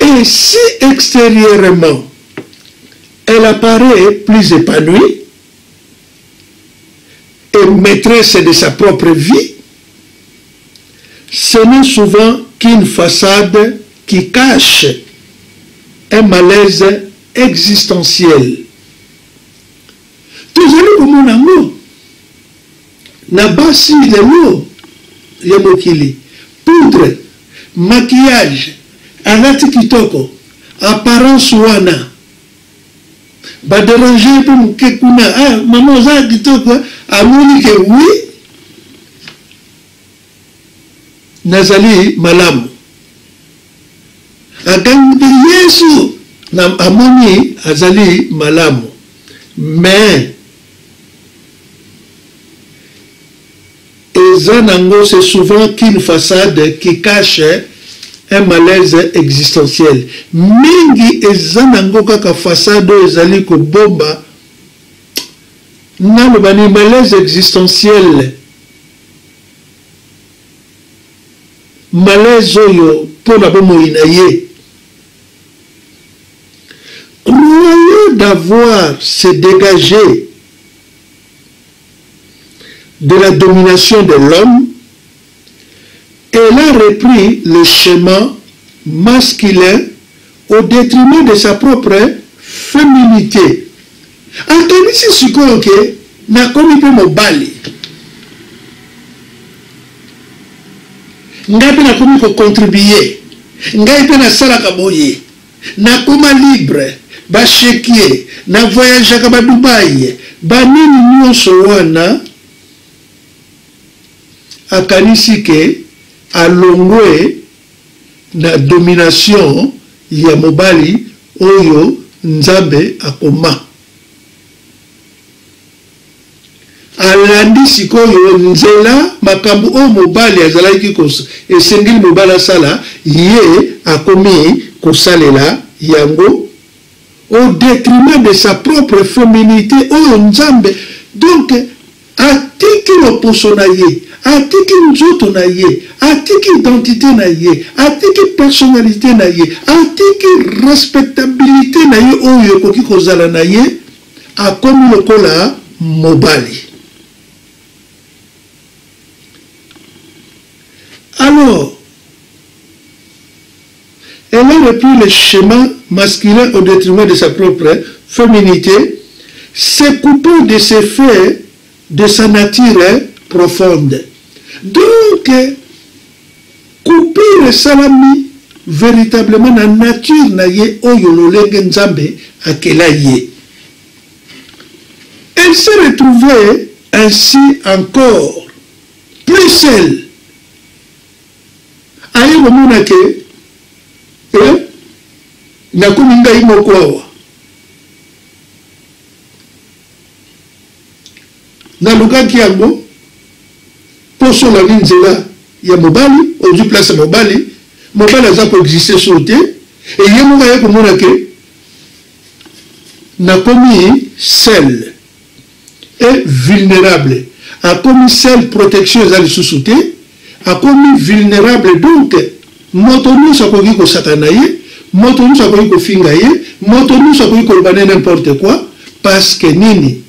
Et si extérieurement elle apparaît plus épanouie et maîtresse de sa propre vie, ce n'est souvent qu'une façade qui cache un malaise existentiel. Tozali komona ngo na basi lelo ya mokili, poudre, maquillage, alati kitoko, apparence wana ba déranger pour moke kuna maman za kitoko amoni ke oui nazali malamu agangi Yesu na amoni azali malamu, mais ezanango c'est souvent qu'une façade qui cache un malaise existentiel. Mingi ezanango kaka façade ezali ko bomba na le bani malaise existentiel, malaise oyo pona bomo inaye. Croyant d'avoir se dégagé de la domination de l'homme, elle a repris le schéma masculin au détriment de sa propre féminité. Akanisi sikoyo ke nakomi pe mobali, ngai pe nakomi ko contribuer, ngai pe nasalaka boye, nakoma libre, bashekie, na voyage ka ba Dubai, banini nyonso wana akanisi ke alongwe na domination ya mobali oyo nzambe akoma. Alandi sikoyo nzela makambo o mobali azalaki esengeli mobali asala, ye akomi kosalela yango au détriment de sa propre féminité oyo nzambe. Donc atiki loposo na ye, atiki nzoto na ye, atiki identité na ye, atiki personnalité na ye, atiki respectabilité na ye oyo koki kozala na ye, akomi lokola mobali. Alors, elle a repris le schéma masculin au détriment de sa propre féminité, se coupant de ses faits de sa nature profonde. Donc, couper le salami véritablement la nature na ye oyo lolenge nzambe akela ye. Elle s'est retrouvée ainsi encore plus seule, aye komona ke nakomi ngai moko awa nalukaki yango poso na nzela ya mobali ozwi place mobali aza koexiste sur te eye moko aye komona ke nakomi seul et vulnérable akomi seul protection eza lisusu te akomi vulnérable donc moto nyonso akoki kosaka na ye moto nyonso akoki kofinga ye moto nyonso akoki koloba ne n'importe quoi parce que nini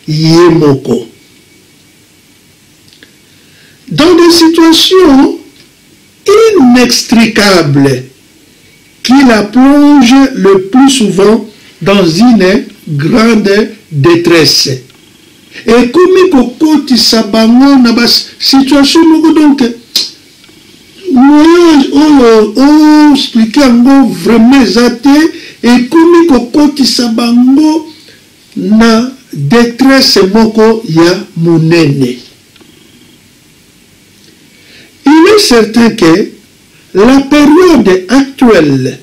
ye moko dans des situations inextricables qui la plongent le plus souvent dans une grande détresse. Et comme kokotisa bango na ba situation moko donc expliquer ngo vraiment zate et comme kokotisa bango na détresse moko ya monene. Il est certain que la période actuelle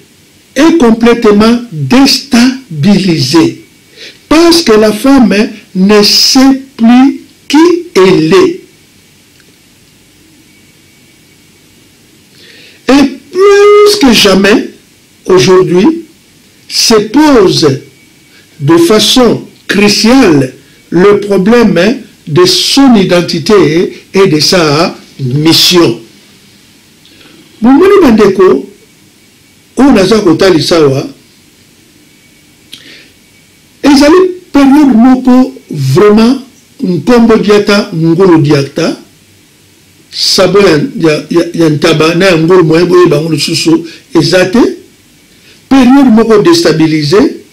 est complètement déstabilisée parce que la femme ne sait plus qui elle est. Et plus que jamais, aujourd'hui, se pose de façon cruciale le problème de son identité et de sa mission. Mumuni bandeko, on a ça kotali sawa. Ezali période moko vraiment nkombo diata ngolo diata sabo ya ntaba na ngolo moye boye bango susu ezate période moko déstabilisée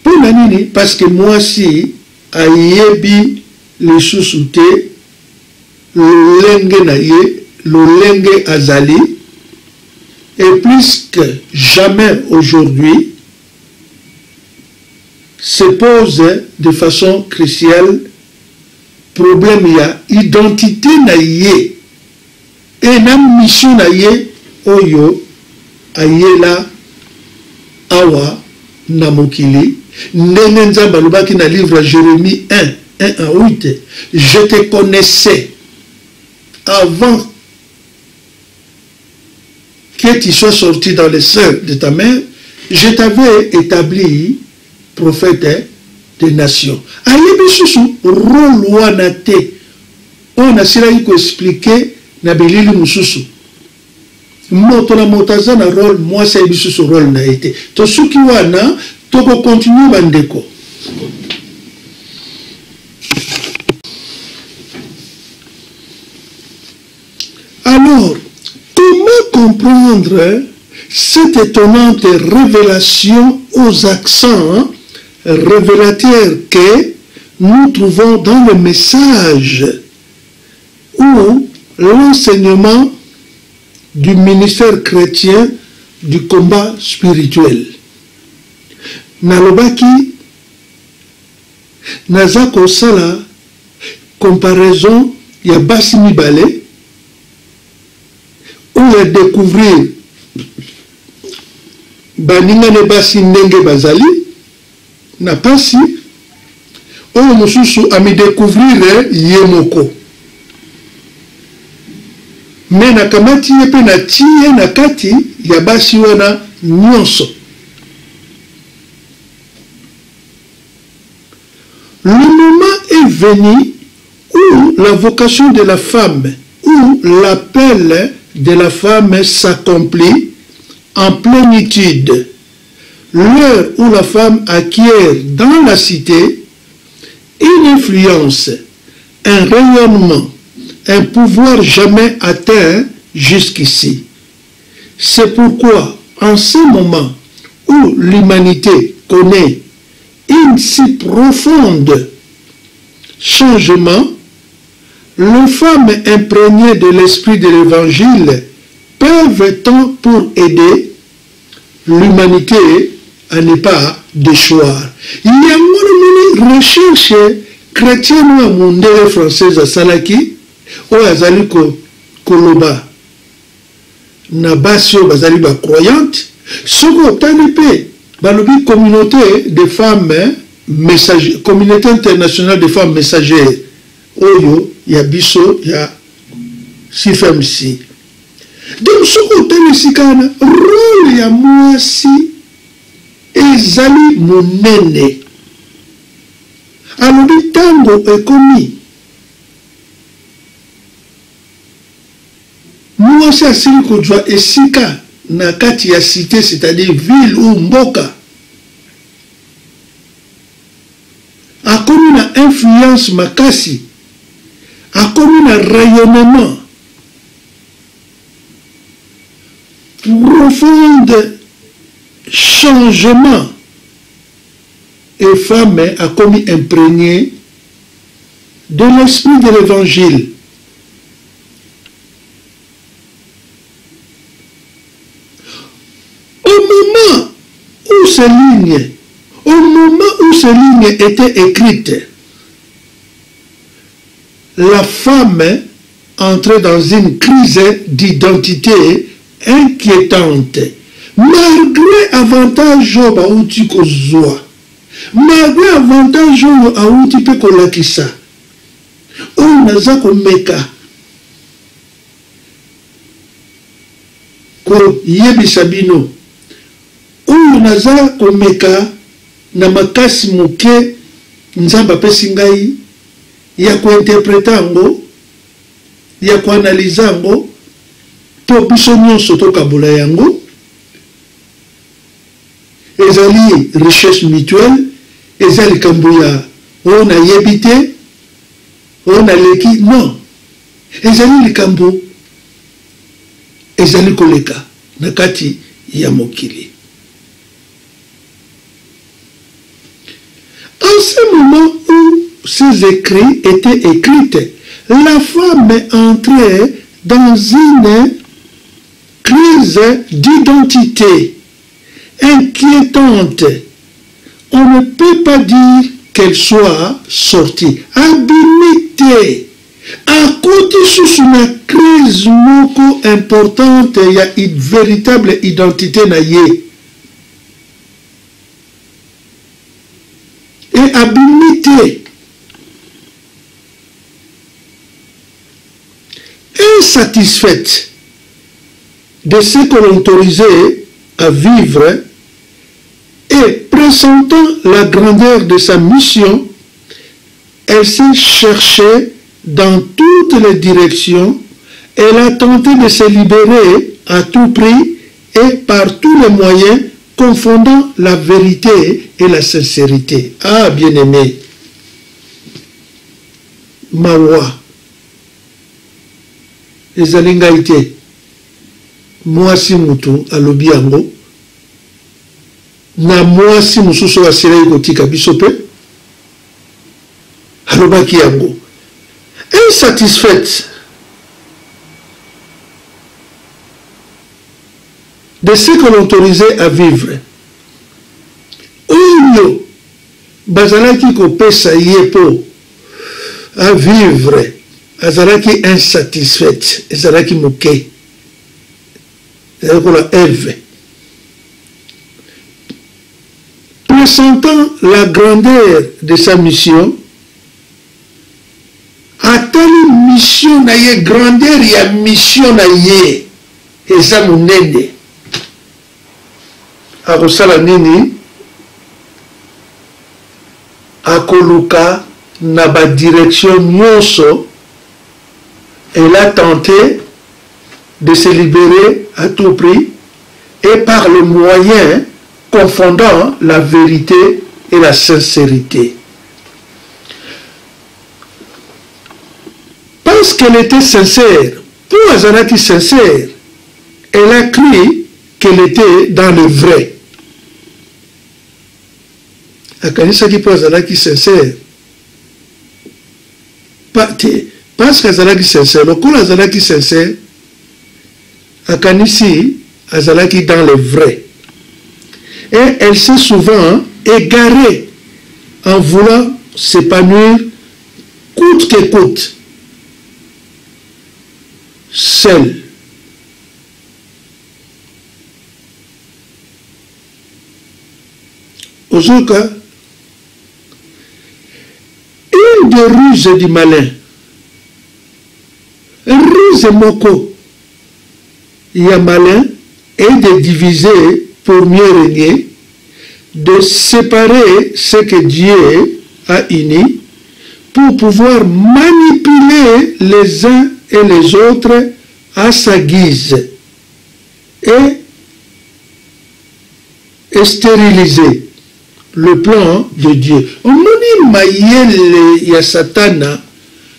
pour nini parce que moi si ayebi le susu te lenge na ye lenge azali et plus que jamais aujourd'hui se pose de façon cruciale problème ya identité na ye et na mission na ye oyo ayela awa na mokili ndenge nzambe alobaki na livre Jérémie 1:8 je te connaissais avant que tu sois sorti dans le sein de ta mère, je t'avais établi prophète des nations. Ayebi susu rôle wana te. On a silaki ko expliquer na bilili mususu. Moto na motaza na rôle moi c'est ayebi susu rôle na été. To suki wana to ko continuer bandeko. Alors, comment comprendre cette étonnante révélation aux accents révélateurs que nous trouvons dans le message ou l'enseignement du ministère chrétien du combat spirituel? Nalobaki naza kosala comparaison ya basi mibale on va découvrir baningane basi ndenge bazali na pasi oyo mosusu ami découvrir ye moko me nakamati ye mpe natie na kati ya basi wana nyonso. Le moment est venu où la vocation de la femme où l'appel de la femme s'accomplit en plénitude. L'heure où la femme acquiert dans la cité une influence, un rayonnement, un pouvoir jamais atteint jusqu'ici. C'est pourquoi, en ce moment où l'humanité connaît une si profonde changement, les femmes imprégnées de l'esprit de l'évangile peuvent tant pour aider l'humanité à ne pas déchoir. Il y a une recherche chrétienne ou mondiale française à Salaki, où Azali Koloba. na basi oyo bazali ba croyante soki otali mpe balobi communauté de femmes messager, communauté internationale de femmes messagères oyo ya biso ya CFMC. Donc soki otali esika wana role ya mwasi ezali monene. alobi ntango ekomi mwasi asili kozwa esika na kati ya cité, c'est-à-dire ville ou mboka, akomi na influence makasi, akomi na rayonnement profond, changement, et femme a commis imprégné de l'esprit de l'évangile. Au moment où ces lignes étaient écrites, la femme entrait dans une crise d'identité inquiétante. Malgré avantage bauti kozwa, malgré avantage auti pe kolakisa, on naza komeka ko yebisa bino, on naza komeka na makasi moke nzamba apesi ngai ya kointerpreta yango, ya koanaliza yango, po biso nyonso tokabola yango. Ezali richesse mutuelle, ezali kambuya on a yebite, on a leki, non. Ezali likambo, ezali koleka nakati ya mokili. En ce moment où ces écrits étaient écrits, la femme entrait dans une crise d'identité inquiétante. On ne peut pas dire qu'elle soit sortie. Habilité. À côté sous une crise moko importante, il y a une véritable identité naïe. Et habilité. Insatisfaite de ce que l'on autorisait à vivre et pressentant la grandeur de sa mission, elle s'est cherchée dans toutes les directions. Elle a tenté de se libérer à tout prix et par tous les moyens, confondant la vérité et la sincérité. Ah, bien-aimé, mawa, ezalingaite, mwasi mutu alobi yango, na mwasi mususu asira kotika biso pe alobaki yango. Insatisfaite de ce que l'on autorisait à vivre, oyo bazalaki kopesa ye po à vivre, azalaki insatisfaite, ezalaki moke, ezalaki la Ève. Pressentant la grandeur de sa mission, atali mission na ye, grandeur ya mission na ye, eza monene. Akosala nini? Akoluka na ba direction nyonso. Elle a tenté de se libérer à tout prix et par le moyen confondant la vérité et la sincérité. Parce qu'elle était sincère, pour Azanaki sincère, elle a cru qu'elle était dans le vrai. Akanisa qui pour Azanaki sincère, parce qu'Azanaki sincère, le coup Azanaki sincère, Akanisi Azanaki dans le vrai. Et elle s'est souvent égarée en voulant s'épanouir coûte que coûte, seule. Ozoka, une des ruses du malin, ruse moko, il y a malin, est de diviser pour mieux régner, de séparer ce que Dieu a uni pour pouvoir manipuler les uns et les autres à sa guise et stériliser le plan de Dieu. On dit mayele ya satana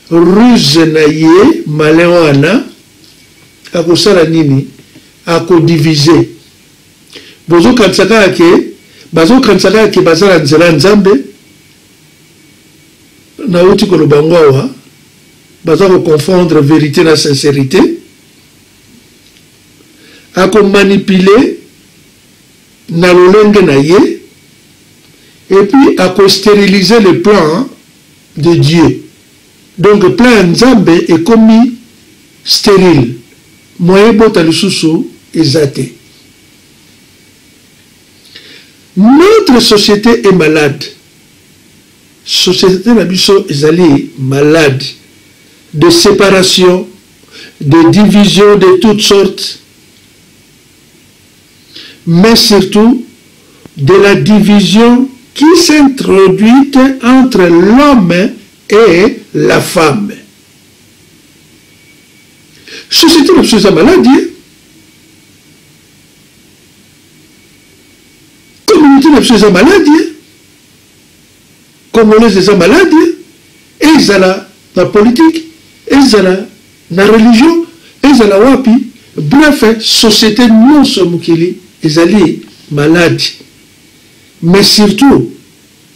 ruse na ye malin wana akosala nini akodiviser bozokanisaka ke bazala nzela nzambe nauti koloba ngo awa baza koconfondre vérité na sincérité akomanipule na lolenge na ye et puis akostériliser le plan de Dieu. Donc le plan nzambe est commis stérile moyen bota lisusu ezate. Notre société est malade. Société nabiso ezali malade de séparation, de division de toutes sortes, mais surtout de la division qui s'introduit entre l'homme et la femme. Société nabiso ezali malade. Communauté nabiso ezali malade. Congolais ezali malade. Ezala na politique, ezala na religion, ezala wapi. Bref, société nyonso mokili ezali malade. Mais surtout,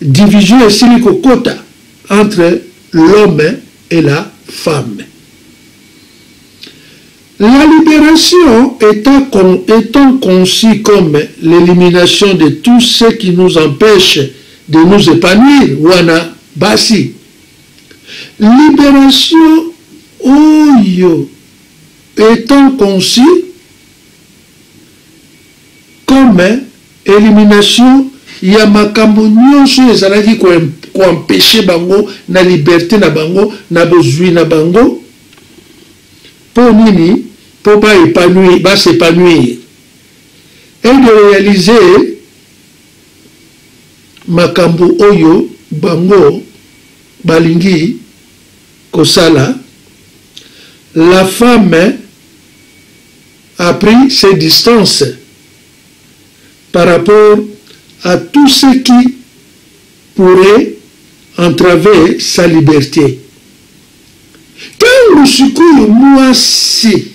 division esili kokota entre l'homme et la femme. La libération étant conçue comme l'élimination de tout ce qui nous empêche de nous épanouir, wana basi. Libération oyo étant conçue comme élimination ya makambo nyonso ezalaki koempêcher bango na liberté na bango na bozwi na bango pour nini pour s'épanouir et de réaliser makambo oyo bango balingi kosala. La femme a pris ses distances par rapport à tout ce qui pourrait entraver sa liberté. Quand le secours mwasi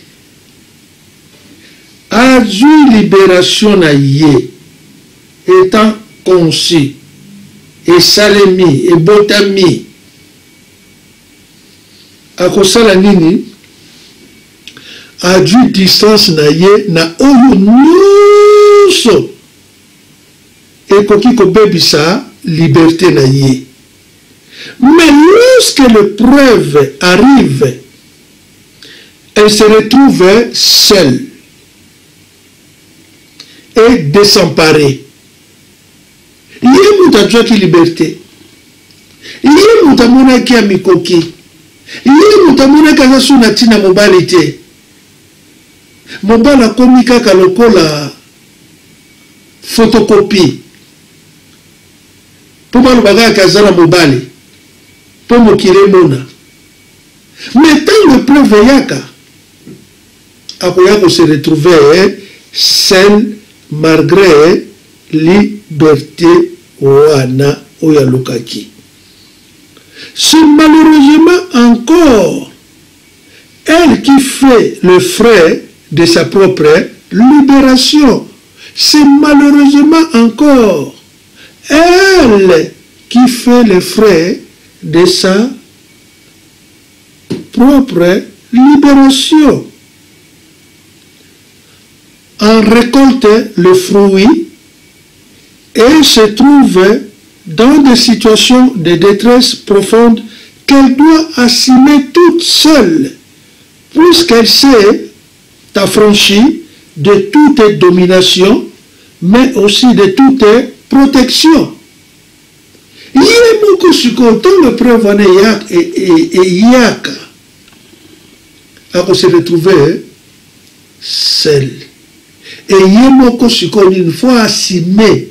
a eu libération na ye étant conçu et salemi et botami akosala nini a dû distance na ye na oyo nyonso ekoki kobebisa liberté na ye. Mais lorsque l'épreuve arrive, elle se retrouve seule et désemparée. Ye mutu azwaki liberté, ye mutu amonaki ya mikoki, ye mutu amonaki aza su na ntina mobali te. Mobali akomi kaka lokola photocopie po balobaka kaka aza na mobali po mokili emona. Mais tant l'épreuve eyaka akoya ko se retrouver seul malgré liberté wana oya lukaki. C'est malheureusement encore elle qui fait le frais de sa propre libération. C'est malheureusement encore elle qui fait le frais de sa propre libération. On récolte le fruit et se trouve dans des situations de détresse profonde qu'elle doit assumer toute seule, puisqu'elle s'est affranchie de toute domination, mais aussi de toute protection. Ye moko siko tant de preuve wana yaka ako se retrouver seul. Et ye moko siko une fois assumé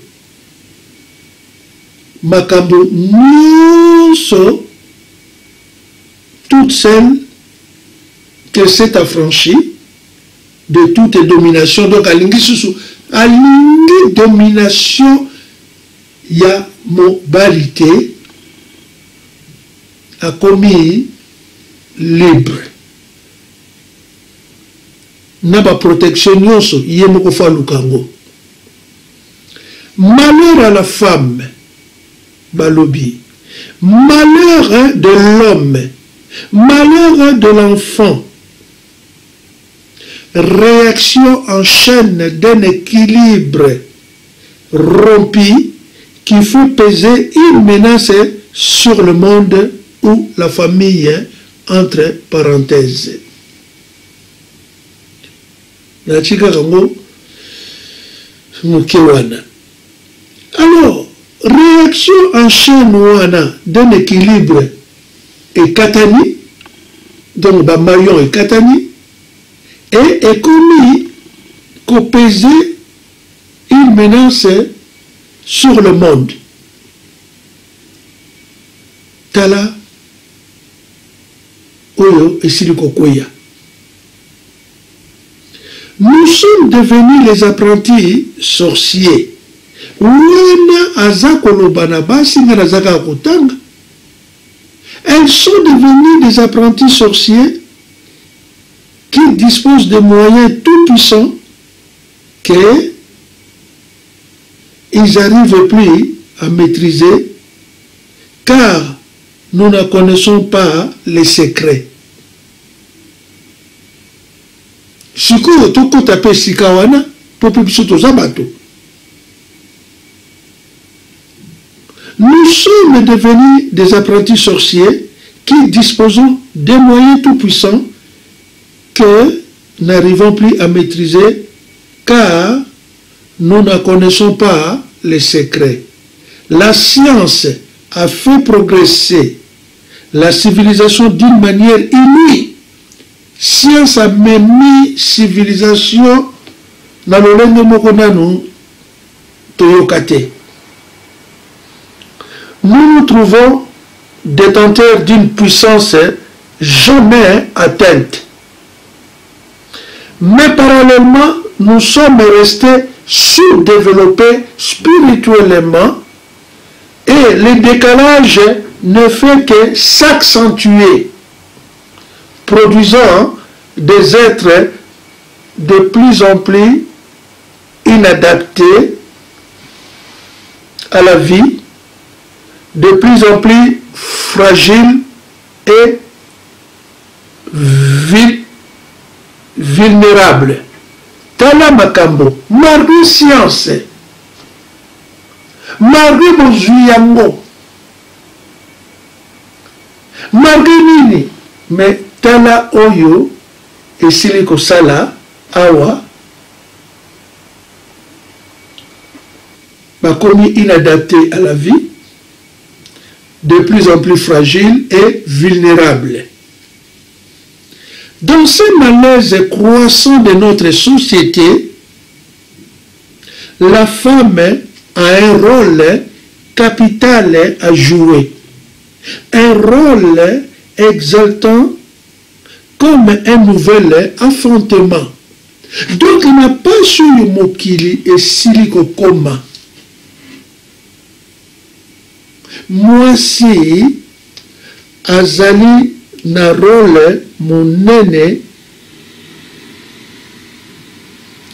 makambo nyonso toute celle que s'est affranchie de toute domination. Donc alingi susu alingi domination ya mobilité a commis libre na ba protection nyonso ye moko fa lukango. Malheur à la femme balobi, malheur de l'homme, malheur de l'enfant, réaction en chaîne d'un équilibre rompu qui fait peser une menace sur le monde ou la famille, entre parenthèses. Alors, réaction en chaîne d'un équilibre et katani, donc bamaillon et katani, et commis qu'au peser une menace sur le monde. Tala Oyo et Silikokoya. Nous sommes devenus les apprentis sorciers. Elles sont devenues des apprentis sorciers qui disposent de moyens tout puissants qu'ils n'arrivent plus à maîtriser car nous ne connaissons pas les secrets. Sikoyo toko tape sikawana popi bisoto zabato. Nous sommes devenus des apprentis sorciers qui disposons des moyens tout puissants que n'arrivons plus à maîtriser car nous ne connaissons pas les secrets. La science a fait progresser la civilisation d'une manière inouïe. Science a même mis civilisation dans le lenge mokonanu toyokate. Nous nous trouvons détenteurs d'une puissance jamais atteinte. Mais parallèlement, nous sommes restés sous-développés spirituellement et le décalage ne fait que s'accentuer, produisant des êtres de plus en plus inadaptés à la vie, de plus en plus fragiles et vulnérables. Tala makambo, malgré science, malgré bozuyango, malgré nini, mais tala oyo et siliko sala awa bakomi inadapté à la vie, de plus en plus fragile et vulnérable. Dans ce malaise croissant de notre société, la femme a un rôle capital à jouer, un rôle exaltant comme un nouvel affrontement. Donc il n'a pas su mokili et siliko koma. Moi si azali na rôle monene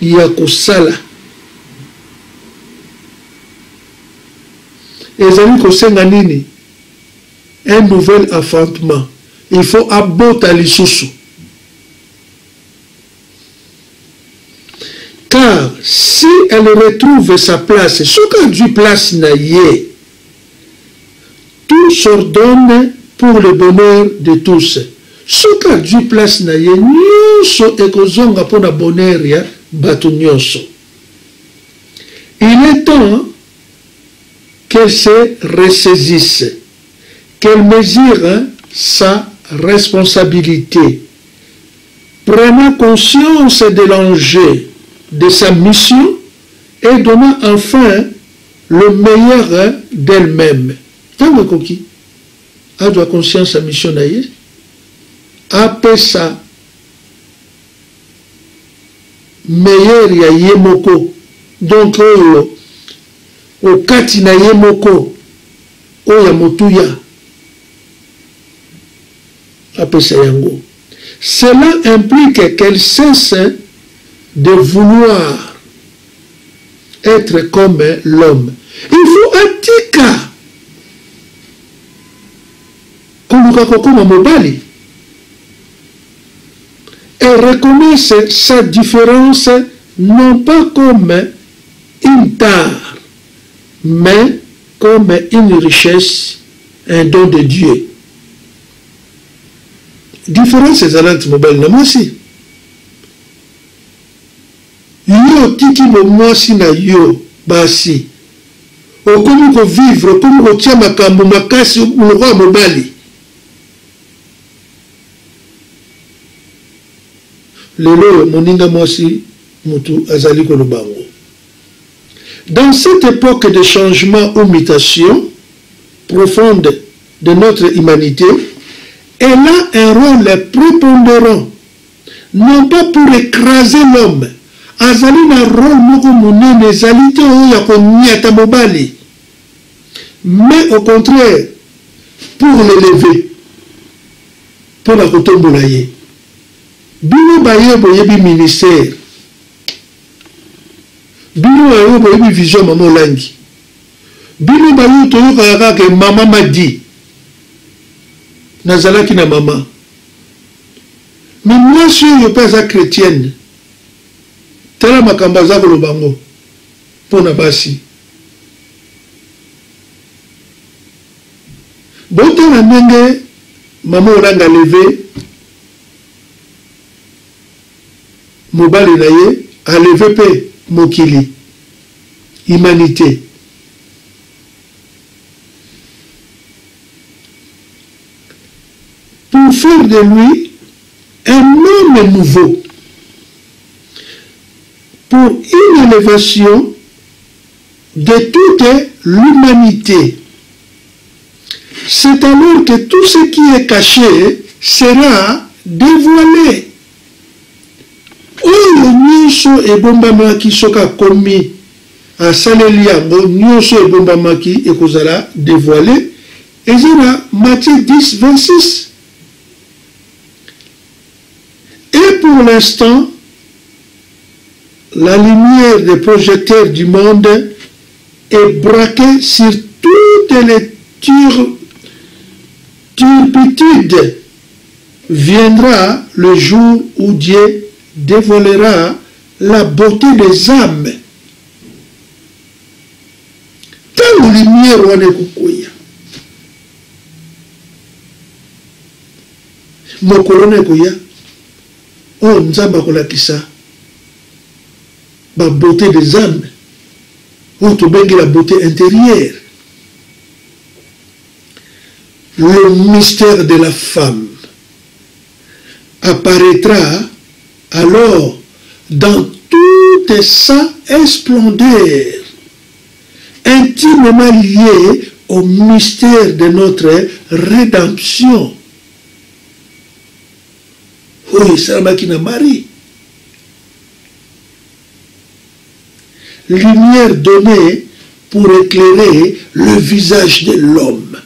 ya kosala ezali kosenga nini un nouvel affrontement. Il faut abota lisusu car si elle retrouve sa place ce qu'a du place na ye, tout s'ordonne pour le bonheur de tous. Ce qu'a du place na ye nyonso ekozonga pour le bonheur ya bato nyonso. Il est temps qu'elle se ressaisisse, qu'elle mesure sa responsabilité, prenant conscience de l'enjeu de sa mission et donnant enfin le meilleur d'elle-même. Tant que coquille, elle doit conscience sa mission d'ailleurs, après ça, meilleur ya yemoko, donc au kati na yemoko, oya motuya, après ça yango. Cela implique qu'elle cesse de vouloir être comme l'homme. Il faut atika kuluka kokoma mobali. Elle reconnaît sa différence non pas comme une tare, mais comme une richesse, un don de Dieu. Différence ezalaki mobali na mwasi. Yo tiki mo mwasi na yo basi. Okomi ko vivre, okomi ko tia makambo makasi muloko mobali. Lelo moninga mwasi mutu azali ko lubango. Dans cette époque de changement ou mutation profonde de notre humanité, elle a un rôle prépondérant, non pas pour écraser l'homme. Azali na rôle moko munene ezali te oyo ya koniata mobali, mais au contraire pour l'élever, pour la kotombola ye. Bino baye boyebi ministère, bino baye boyebi vision mama olangi, bino baye toyoka kaka mama madi nazalaki na mama, mais mwasi oyo mpe aza chrétienne. Tala makambo aza koloba ngo mpona basi. Botala ndenge mama olanga leve mobali na ye aleve mpe mokili humanité. Pour faire de lui un homme nouveau, pour une élévation de toute l'humanité. C'est alors que tout ce qui est caché sera dévoilé. Oyo nyonso ebombamaki soka komi asaleli yango nyonso ebombamaki ekozala dévoilé. Ezala Matthieu 10, 26. Et pour l'instant, la lumière des projecteurs du monde est braquée sur toutes les turpitudes. Viendra le jour où Dieu dévoilera la beauté des âmes. Tant de lumière wana ekokoya, mokolo na ekoya, oh nzambe akolakisa la beauté des âmes, ou tout bien la beauté intérieure. Le mystère de la femme apparaîtra alors dans toute sa splendeur, intimement lié au mystère de notre rédemption. Oui, ça m'a qui n'a Marie. Lumière donnée pour éclairer le visage de l'homme.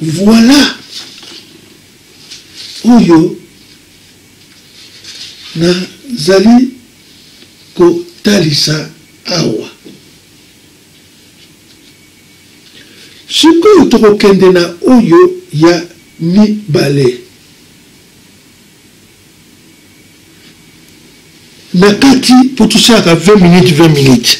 Voilà. Oyo na zali ko talisa awa. Sikoyo tokokende na oyo ya mibale. Nakati pour tout ça à 20 minutes.